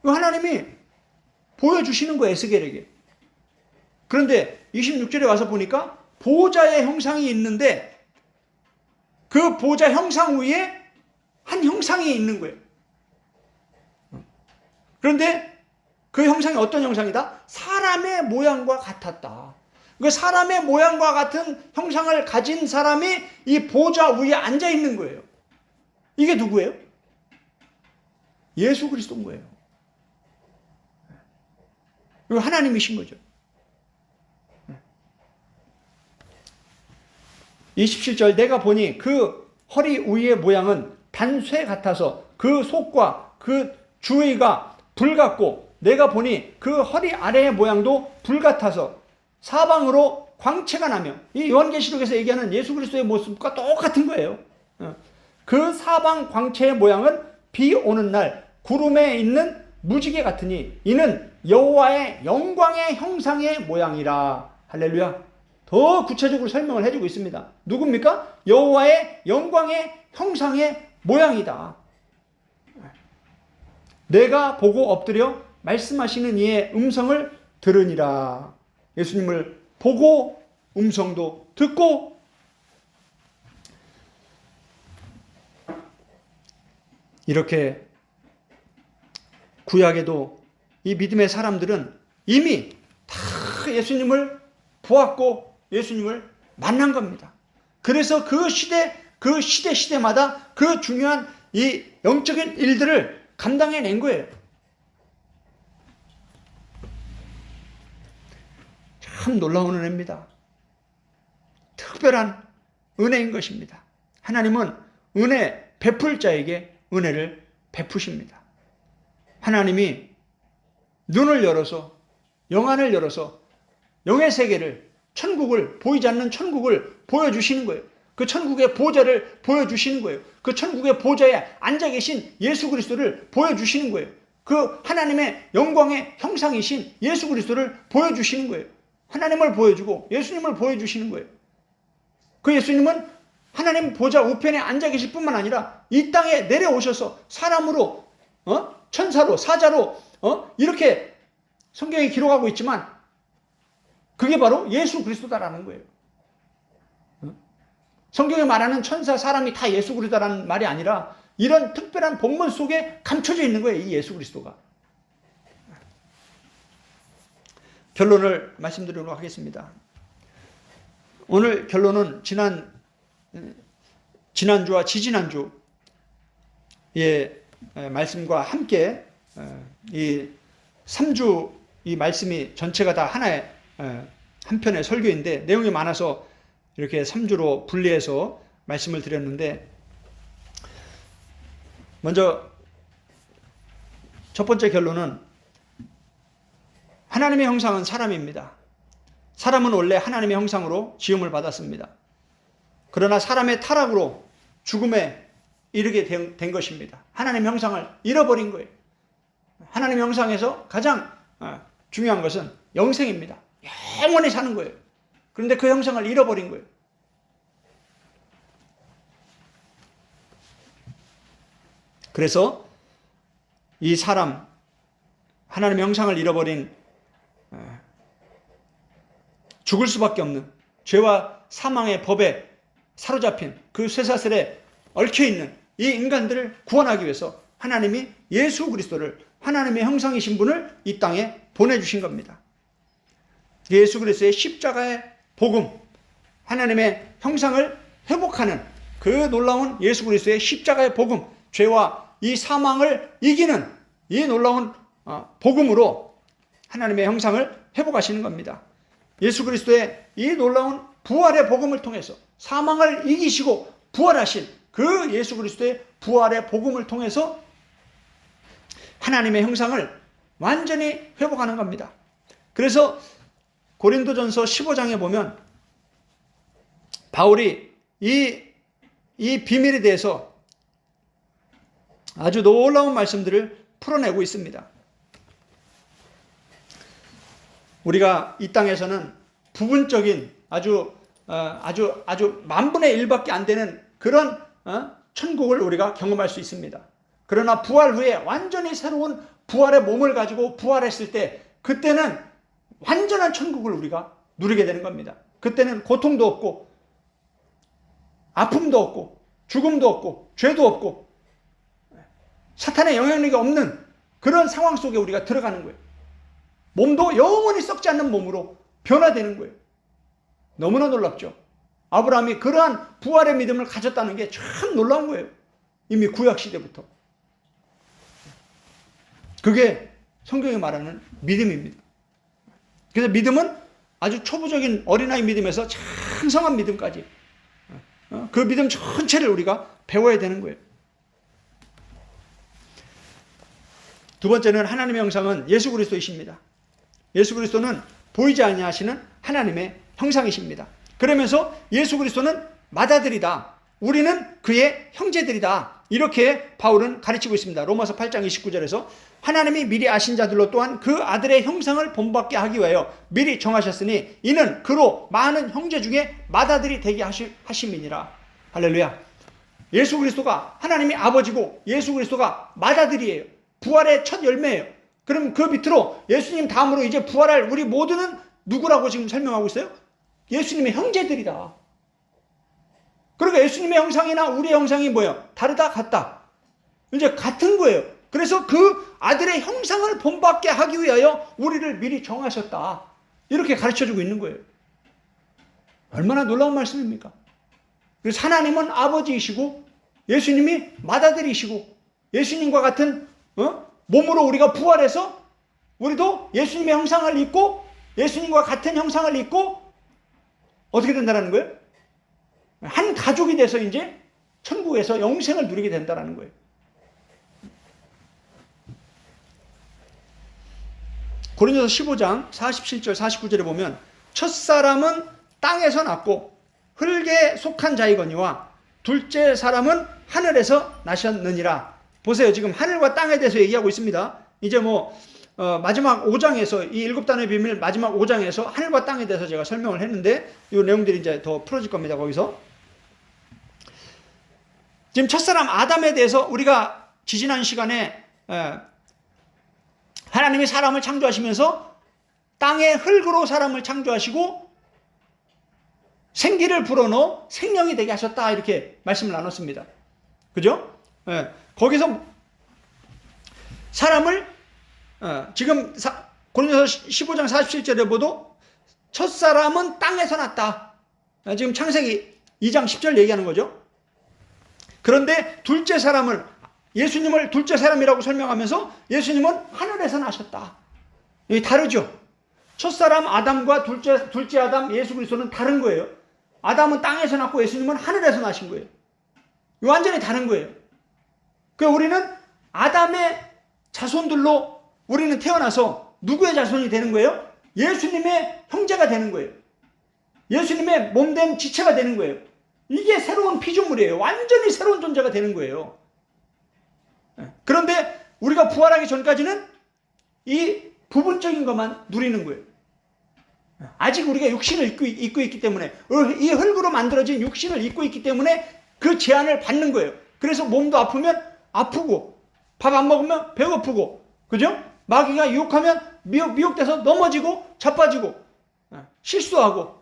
Speaker 1: 하나님이 보여주시는 거예요, 에스겔에게. 그런데 26절에 와서 보니까 보좌의 형상이 있는데 그 보좌 형상 위에 한 형상이 있는 거예요. 그런데 그 형상이 어떤 형상이다? 사람의 모양과 같았다. 그 사람의 모양과 같은 형상을 가진 사람이 이 보좌 위에 앉아 있는 거예요. 이게 누구예요? 예수 그리스도인 거예요. 이거 하나님이신 거죠. 27절 내가 보니 그 허리 위의 모양은 단쇠 같아서 그 속과 그 주위가 불 같고 내가 보니 그 허리 아래의 모양도 불 같아서 사방으로 광채가 나며 이 요한계시록에서 얘기하는 예수 그리스도의 모습과 똑같은 거예요. 그 사방 광채의 모양은 비 오는 날 구름에 있는 무지개 같으니 이는 여호와의 영광의 형상의 모양이라. 할렐루야. 더 구체적으로 설명을 해주고 있습니다. 누굽니까? 여호와의 영광의 형상의 모양이다. 내가 보고 엎드려 말씀하시는 이의 음성을 들으니라. 예수님을 보고 음성도 듣고 이렇게 구약에도 이 믿음의 사람들은 이미 다 예수님을 보았고 예수님을 만난 겁니다. 그래서 그 시대마다 그 중요한 이 영적인 일들을 감당해낸 거예요. 참 놀라운 은혜입니다. 특별한 은혜인 것입니다. 하나님은 은혜 베풀 자에게 은혜를 베푸십니다. 하나님이 눈을 열어서 영안을 열어서 영의 세계를 천국을 보이지 않는 천국을 보여주시는 거예요. 그 천국의 보좌를 보여주시는 거예요. 그 천국의 보좌에 앉아 계신 예수 그리스도를 보여주시는 거예요. 그 하나님의 영광의 형상이신 예수 그리스도를 보여주시는 거예요. 하나님을 보여주고 예수님을 보여주시는 거예요. 그 예수님은 하나님 보좌 우편에 앉아 계실 뿐만 아니라 이 땅에 내려오셔서 사람으로 천사로 사자로 이렇게 성경에 기록하고 있지만 그게 바로 예수 그리스도다라는 거예요. 성경에 말하는 천사 사람이 다 예수 그리스도라는 말이 아니라 이런 특별한 본문 속에 감춰져 있는 거예요. 이 예수 그리스도가. 결론을 말씀드리도록 하겠습니다. 오늘 결론은 지난주와 지지난주의 말씀과 함께 이 3주 이 말씀이 전체가 다 하나의 한 편의 설교인데 내용이 많아서 이렇게 3주로 분리해서 말씀을 드렸는데 먼저 첫 번째 결론은 하나님의 형상은 사람입니다. 사람은 원래 하나님의 형상으로 지음을 받았습니다. 그러나 사람의 타락으로 죽음에 이르게 된 것입니다. 하나님의 형상을 잃어버린 거예요. 하나님의 형상에서 가장 중요한 것은 영생입니다. 영원히 사는 거예요. 그런데 그 형상을 잃어버린 거예요. 그래서 이 사람, 하나님의 형상을 잃어버린 죽을 수밖에 없는 죄와 사망의 법에 사로잡힌 그 쇠사슬에 얽혀있는 이 인간들을 구원하기 위해서 하나님이 예수 그리스도를 하나님의 형상이신 분을 이 땅에 보내주신 겁니다. 예수 그리스도의 십자가의 복음, 하나님의 형상을 회복하는 그 놀라운 예수 그리스도의 십자가의 복음, 죄와 이 사망을 이기는 이 놀라운 복음으로 하나님의 형상을 회복하시는 겁니다. 예수 그리스도의 이 놀라운 부활의 복음을 통해서 사망을 이기시고 부활하신 그 예수 그리스도의 부활의 복음을 통해서 하나님의 형상을 완전히 회복하는 겁니다. 그래서 고린도전서 15장에 보면 바울이 이 비밀에 대해서 아주 놀라운 말씀들을 풀어내고 있습니다. 우리가 이 땅에서는 부분적인 아주 만분의 1밖에 안 되는 그런 천국을 우리가 경험할 수 있습니다. 그러나 부활 후에 완전히 새로운 부활의 몸을 가지고 부활했을 때 그때는 완전한 천국을 우리가 누리게 되는 겁니다. 그때는 고통도 없고 아픔도 없고 죽음도 없고 죄도 없고 사탄의 영향력이 없는 그런 상황 속에 우리가 들어가는 거예요. 몸도 영원히 썩지 않는 몸으로 변화되는 거예요. 너무나 놀랍죠. 아브라함이 그러한 부활의 믿음을 가졌다는 게 참 놀라운 거예요. 이미 구약시대부터. 그게 성경이 말하는 믿음입니다. 그래서 믿음은 아주 초보적인 어린아이 믿음에서 장성한 믿음까지 그 믿음 전체를 우리가 배워야 되는 거예요. 두 번째는 하나님의 형상은 예수 그리스도이십니다. 예수 그리스도는 보이지 아니하시는 하나님의 형상이십니다. 그러면서 예수 그리스도는 맏아들이다. 우리는 그의 형제들이다. 이렇게 바울은 가르치고 있습니다. 로마서 8장 29절에서 하나님이 미리 아신 자들로 또한 그 아들의 형상을 본받게 하기 위하여 미리 정하셨으니 이는 그로 많은 형제 중에 맏아들이 되게 하심이니라. 할렐루야. 예수 그리스도가 하나님의 아버지고 예수 그리스도가 맏아들이에요. 부활의 첫 열매예요. 그럼 그 밑으로 예수님 다음으로 이제 부활할 우리 모두는 누구라고 지금 설명하고 있어요? 예수님의 형제들이다. 그러니까 예수님의 형상이나 우리의 형상이 뭐예요? 다르다, 같다. 이제 같은 거예요. 그래서 그 아들의 형상을 본받게 하기 위하여 우리를 미리 정하셨다. 이렇게 가르쳐주고 있는 거예요. 얼마나 놀라운 말씀입니까? 그래서 하나님은 아버지이시고 예수님이 맏아들이시고 예수님과 같은 몸으로 우리가 부활해서 우리도 예수님의 형상을 입고 예수님과 같은 형상을 입고 어떻게 된다는 거예요? 한 가족이 돼서 이제 천국에서 영생을 누리게 된다는 거예요. 고린도서 15장 47절 49절에 보면 첫사람은 땅에서 났고 흙에 속한 자이거니와 둘째 사람은 하늘에서 나셨느니라. 보세요. 지금 하늘과 땅에 대해서 얘기하고 있습니다. 이제 마지막 5장에서 이 7단의 비밀 마지막 5장에서 하늘과 땅에 대해서 제가 설명을 했는데 이 내용들이 이제 더 풀어질 겁니다. 거기서 지금 첫사람 아담에 대해서 우리가 지지난 시간에 하나님이 사람을 창조하시면서 땅의 흙으로 사람을 창조하시고 생기를 불어넣어 생명이 되게 하셨다 이렇게 말씀을 나눴습니다. 그죠? 거기서 사람을 지금 고린도서 15장 47절에 보도 첫사람은 땅에서 났다. 지금 창세기 2장 10절 얘기하는 거죠. 그런데 둘째 사람을 예수님을 둘째 사람이라고 설명하면서 예수님은 하늘에서 나셨다. 이게 다르죠. 첫사람 아담과 둘째 아담 예수 그리스도는 다른 거예요. 아담은 땅에서 났고 예수님은 하늘에서 나신 거예요. 완전히 다른 거예요. 그러니까 우리는 아담의 자손들로 우리는 태어나서 누구의 자손이 되는 거예요? 예수님의 형제가 되는 거예요. 예수님의 몸된 지체가 되는 거예요. 이게 새로운 피조물이에요. 완전히 새로운 존재가 되는 거예요. 그런데 우리가 부활하기 전까지는 이 부분적인 것만 누리는 거예요. 아직 우리가 육신을 입고 있기 때문에 이 흙으로 만들어진 육신을 입고 있기 때문에 그 제한을 받는 거예요. 그래서 몸도 아프면 아프고 밥 안 먹으면 배고프고 그죠? 마귀가 유혹하면 미혹돼서 넘어지고 자빠지고 실수하고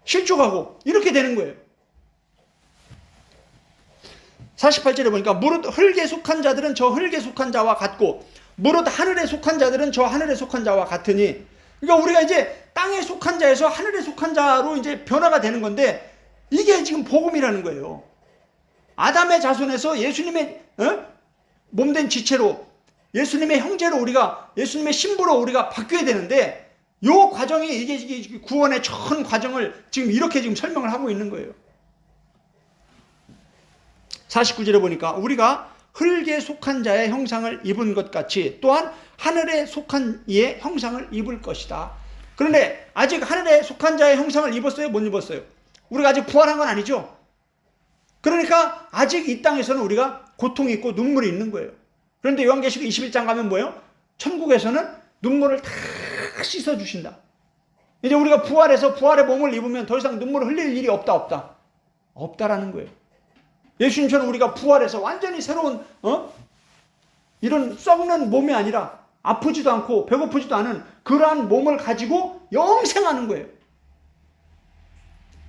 Speaker 1: 실족하고 이렇게 되는 거예요. 48절에 보니까 무릇 흙에 속한 자들은 저 흙에 속한 자와 같고 무릇 하늘에 속한 자들은 저 하늘에 속한 자와 같으니 그러니까 우리가 이제 땅에 속한 자에서 하늘에 속한 자로 이제 변화가 되는 건데 이게 지금 복음이라는 거예요. 아담의 자손에서 예수님의 몸된 지체로 예수님의 형제로 우리가 예수님의 신부로 우리가 바뀌어야 되는데 이 과정이 이게 구원의 전 과정을 지금 이렇게 설명을 하고 있는 거예요. 49절에 보니까 우리가 흙에 속한 자의 형상을 입은 것 같이 또한 하늘에 속한 이의 형상을 입을 것이다. 그런데 아직 하늘에 속한 자의 형상을 입었어요? 못 입었어요? 우리가 아직 부활한 건 아니죠? 그러니까 아직 이 땅에서는 우리가 고통이 있고 눈물이 있는 거예요. 그런데 요한계시록 21장 가면 뭐예요? 천국에서는 눈물을 다 씻어주신다. 이제 우리가 부활해서 부활의 몸을 입으면 더 이상 눈물을 흘릴 일이 없다라는 거예요. 예수님처럼 우리가 부활해서 완전히 새로운 이런 썩는 몸이 아니라 아프지도 않고 배고프지도 않은 그러한 몸을 가지고 영생하는 거예요.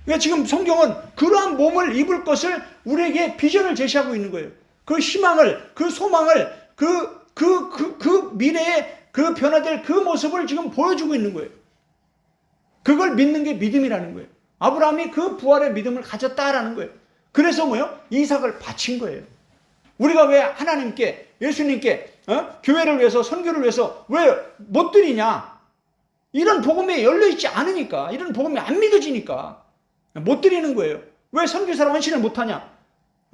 Speaker 1: 그러니까 지금 성경은 그러한 몸을 입을 것을 우리에게 비전을 제시하고 있는 거예요. 그 희망을, 그 소망을, 그 미래의 그 변화될 그 모습을 지금 보여주고 있는 거예요. 그걸 믿는 게 믿음이라는 거예요. 아브라함이 그 부활의 믿음을 가졌다라는 거예요. 그래서 뭐요? 이삭을 바친 거예요. 우리가 왜 하나님께, 예수님께, 교회를 위해서, 선교를 위해서 왜 못 드리냐? 이런 복음에 열려있지 않으니까, 이런 복음이 안 믿어지니까 못 드리는 거예요. 왜 선교사로 헌신을 못하냐?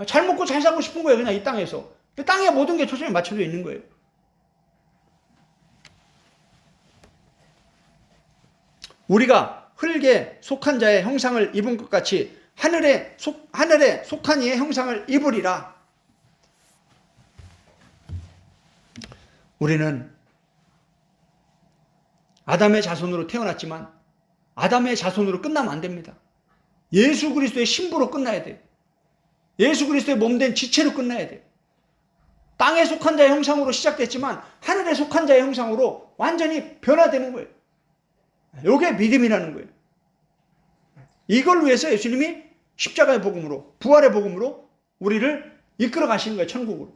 Speaker 1: 잘 먹고 잘 살고 싶은 거예요. 그냥 이 땅에서. 땅에 모든 게 초점이 맞춰져 있는 거예요. 우리가 흙에 속한 자의 형상을 입은 것 같이 하늘에 속한 이의 형상을 입으리라. 우리는 아담의 자손으로 태어났지만 아담의 자손으로 끝나면 안 됩니다. 예수 그리스도의 신부로 끝나야 돼요. 예수 그리스도의 몸된 지체로 끝나야 돼요. 땅에 속한 자의 형상으로 시작됐지만 하늘에 속한 자의 형상으로 완전히 변화되는 거예요. 이게 믿음이라는 거예요. 이걸 위해서 예수님이 십자가의 복음으로, 부활의 복음으로 우리를 이끌어 가시는 거예요, 천국으로.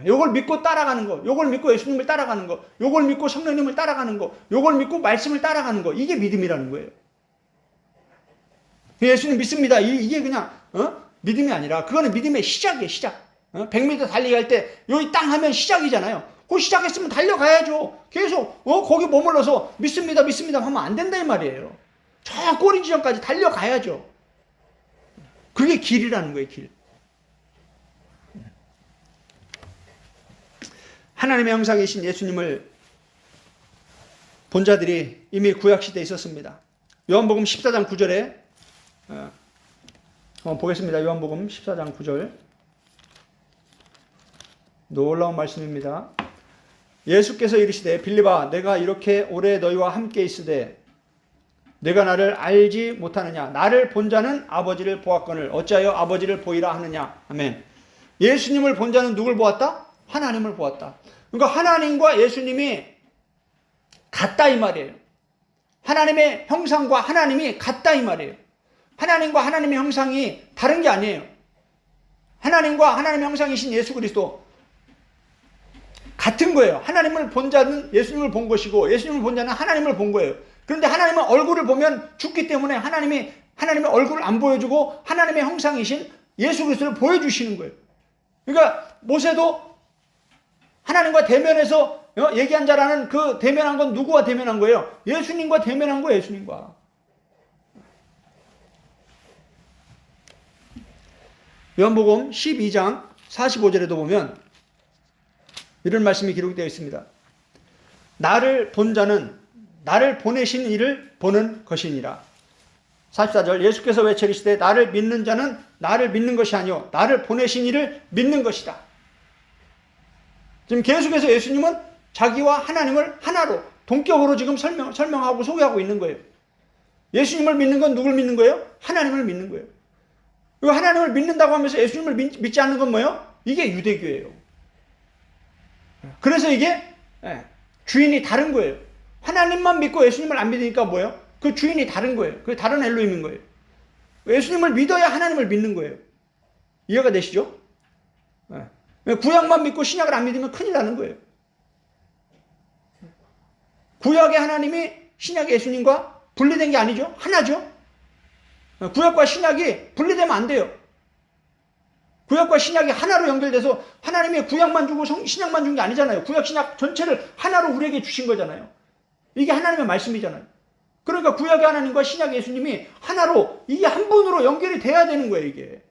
Speaker 1: 요걸 믿고 따라가는 거, 요걸 믿고 예수님을 따라가는 거, 요걸 믿고 성령님을 따라가는 거, 요걸 믿고 말씀을 따라가는 거, 이게 믿음이라는 거예요. 예수님 믿습니다. 이게 그냥 믿음이 아니라 그거는 믿음의 시작이에요, 시작. 100m 달리기 할 때 여기 땅 하면 시작이잖아요. 그 시작했으면 달려가야죠. 계속 거기 머물러서 믿습니다, 믿습니다 하면 안 된다 이 말이에요. 저 꼬리 지점까지 달려가야죠. 그게 길이라는 거예요, 길. 하나님의 형상이신 예수님을 본 자들이 이미 구약시대에 있었습니다. 요한복음 14장 9절에 한번 보겠습니다. 요한복음 14장 9절. 놀라운 말씀입니다. 예수께서 이르시되 빌립아 내가 이렇게 오래 너희와 함께 있으되 내가 나를 알지 못하느냐. 나를 본 자는 아버지를 보았거늘 어찌하여 아버지를 보이라 하느냐. 아멘. 예수님을 본 자는 누굴 보았다? 하나님을 보았다. 그러니까 하나님과 예수님이 같다 이 말이에요. 하나님의 형상과 하나님이 같다 이 말이에요. 하나님과 하나님의 형상이 다른 게 아니에요. 하나님과 하나님의 형상이신 예수 그리스도 같은 거예요. 하나님을 본 자는 예수님을 본 것이고 예수님을 본 자는 하나님을 본 거예요. 그런데 하나님은 얼굴을 보면 죽기 때문에 하나님의 얼굴을 안 보여주고 하나님의 형상이신 예수 그리스도를 보여주시는 거예요. 그러니까 모세도 하나님과 대면해서 얘기한 자라는 그 대면한 건 누구와 대면한 거예요? 예수님과 대면한 거예요. 예수님과. 요한복음 12장 45절에도 보면 이런 말씀이 기록되어 있습니다. 나를 본 자는 나를 보내신 이를 보는 것이니라. 44절 예수께서 외치시되 나를 믿는 자는 나를 믿는 것이 아니요 나를 보내신 이를 믿는 것이다. 지금 계속해서 예수님은 자기와 하나님을 하나로 동격으로 지금 설명하고 소개하고 있는 거예요. 예수님을 믿는 건 누굴 믿는 거예요? 하나님을 믿는 거예요. 그리고 하나님을 믿는다고 하면서 예수님을 믿지 않는 건 뭐예요? 이게 유대교예요. 그래서 이게 주인이 다른 거예요. 하나님만 믿고 예수님을 안 믿으니까 뭐예요? 그 주인이 다른 거예요. 그게 다른 엘로힘인 거예요. 예수님을 믿어야 하나님을 믿는 거예요. 이해가 되시죠? 구약만 믿고 신약을 안 믿으면 큰일 나는 거예요. 구약의 하나님이 신약의 예수님과 분리된 게 아니죠. 하나죠. 구약과 신약이 분리되면 안 돼요. 구약과 신약이 하나로 연결돼서 하나님이 구약만 주고 신약만 준 게 아니잖아요. 구약 신약 전체를 하나로 우리에게 주신 거잖아요. 이게 하나님의 말씀이잖아요. 그러니까 구약의 하나님과 신약의 예수님이 하나로 이게 한 분으로 연결이 돼야 되는 거예요. 이게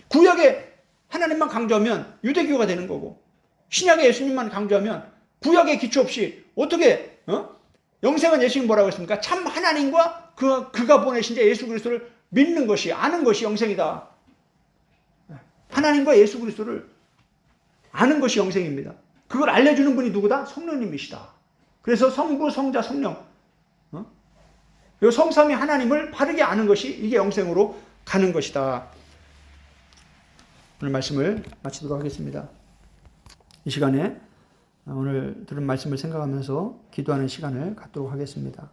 Speaker 1: 구약의 하나님만 강조하면 유대교가 되는 거고 신약의 예수님만 강조하면 구약의 기초 없이 어떻게 영생한 예수님 뭐라고 했습니까? 참 하나님과 그가 보내신 자 예수 그리스도를 믿는 것이 아는 것이 영생이다. 하나님과 예수 그리스도를 아는 것이 영생입니다. 그걸 알려주는 분이 누구다? 성령님이시다. 그래서 성부, 성자, 성령 이 성삼위 하나님을 바르게 아는 것이 이게 영생으로 가는 것이다. 오늘 말씀을 마치도록 하겠습니다. 이 시간에 오늘 들은 말씀을 생각하면서 기도하는 시간을 갖도록 하겠습니다.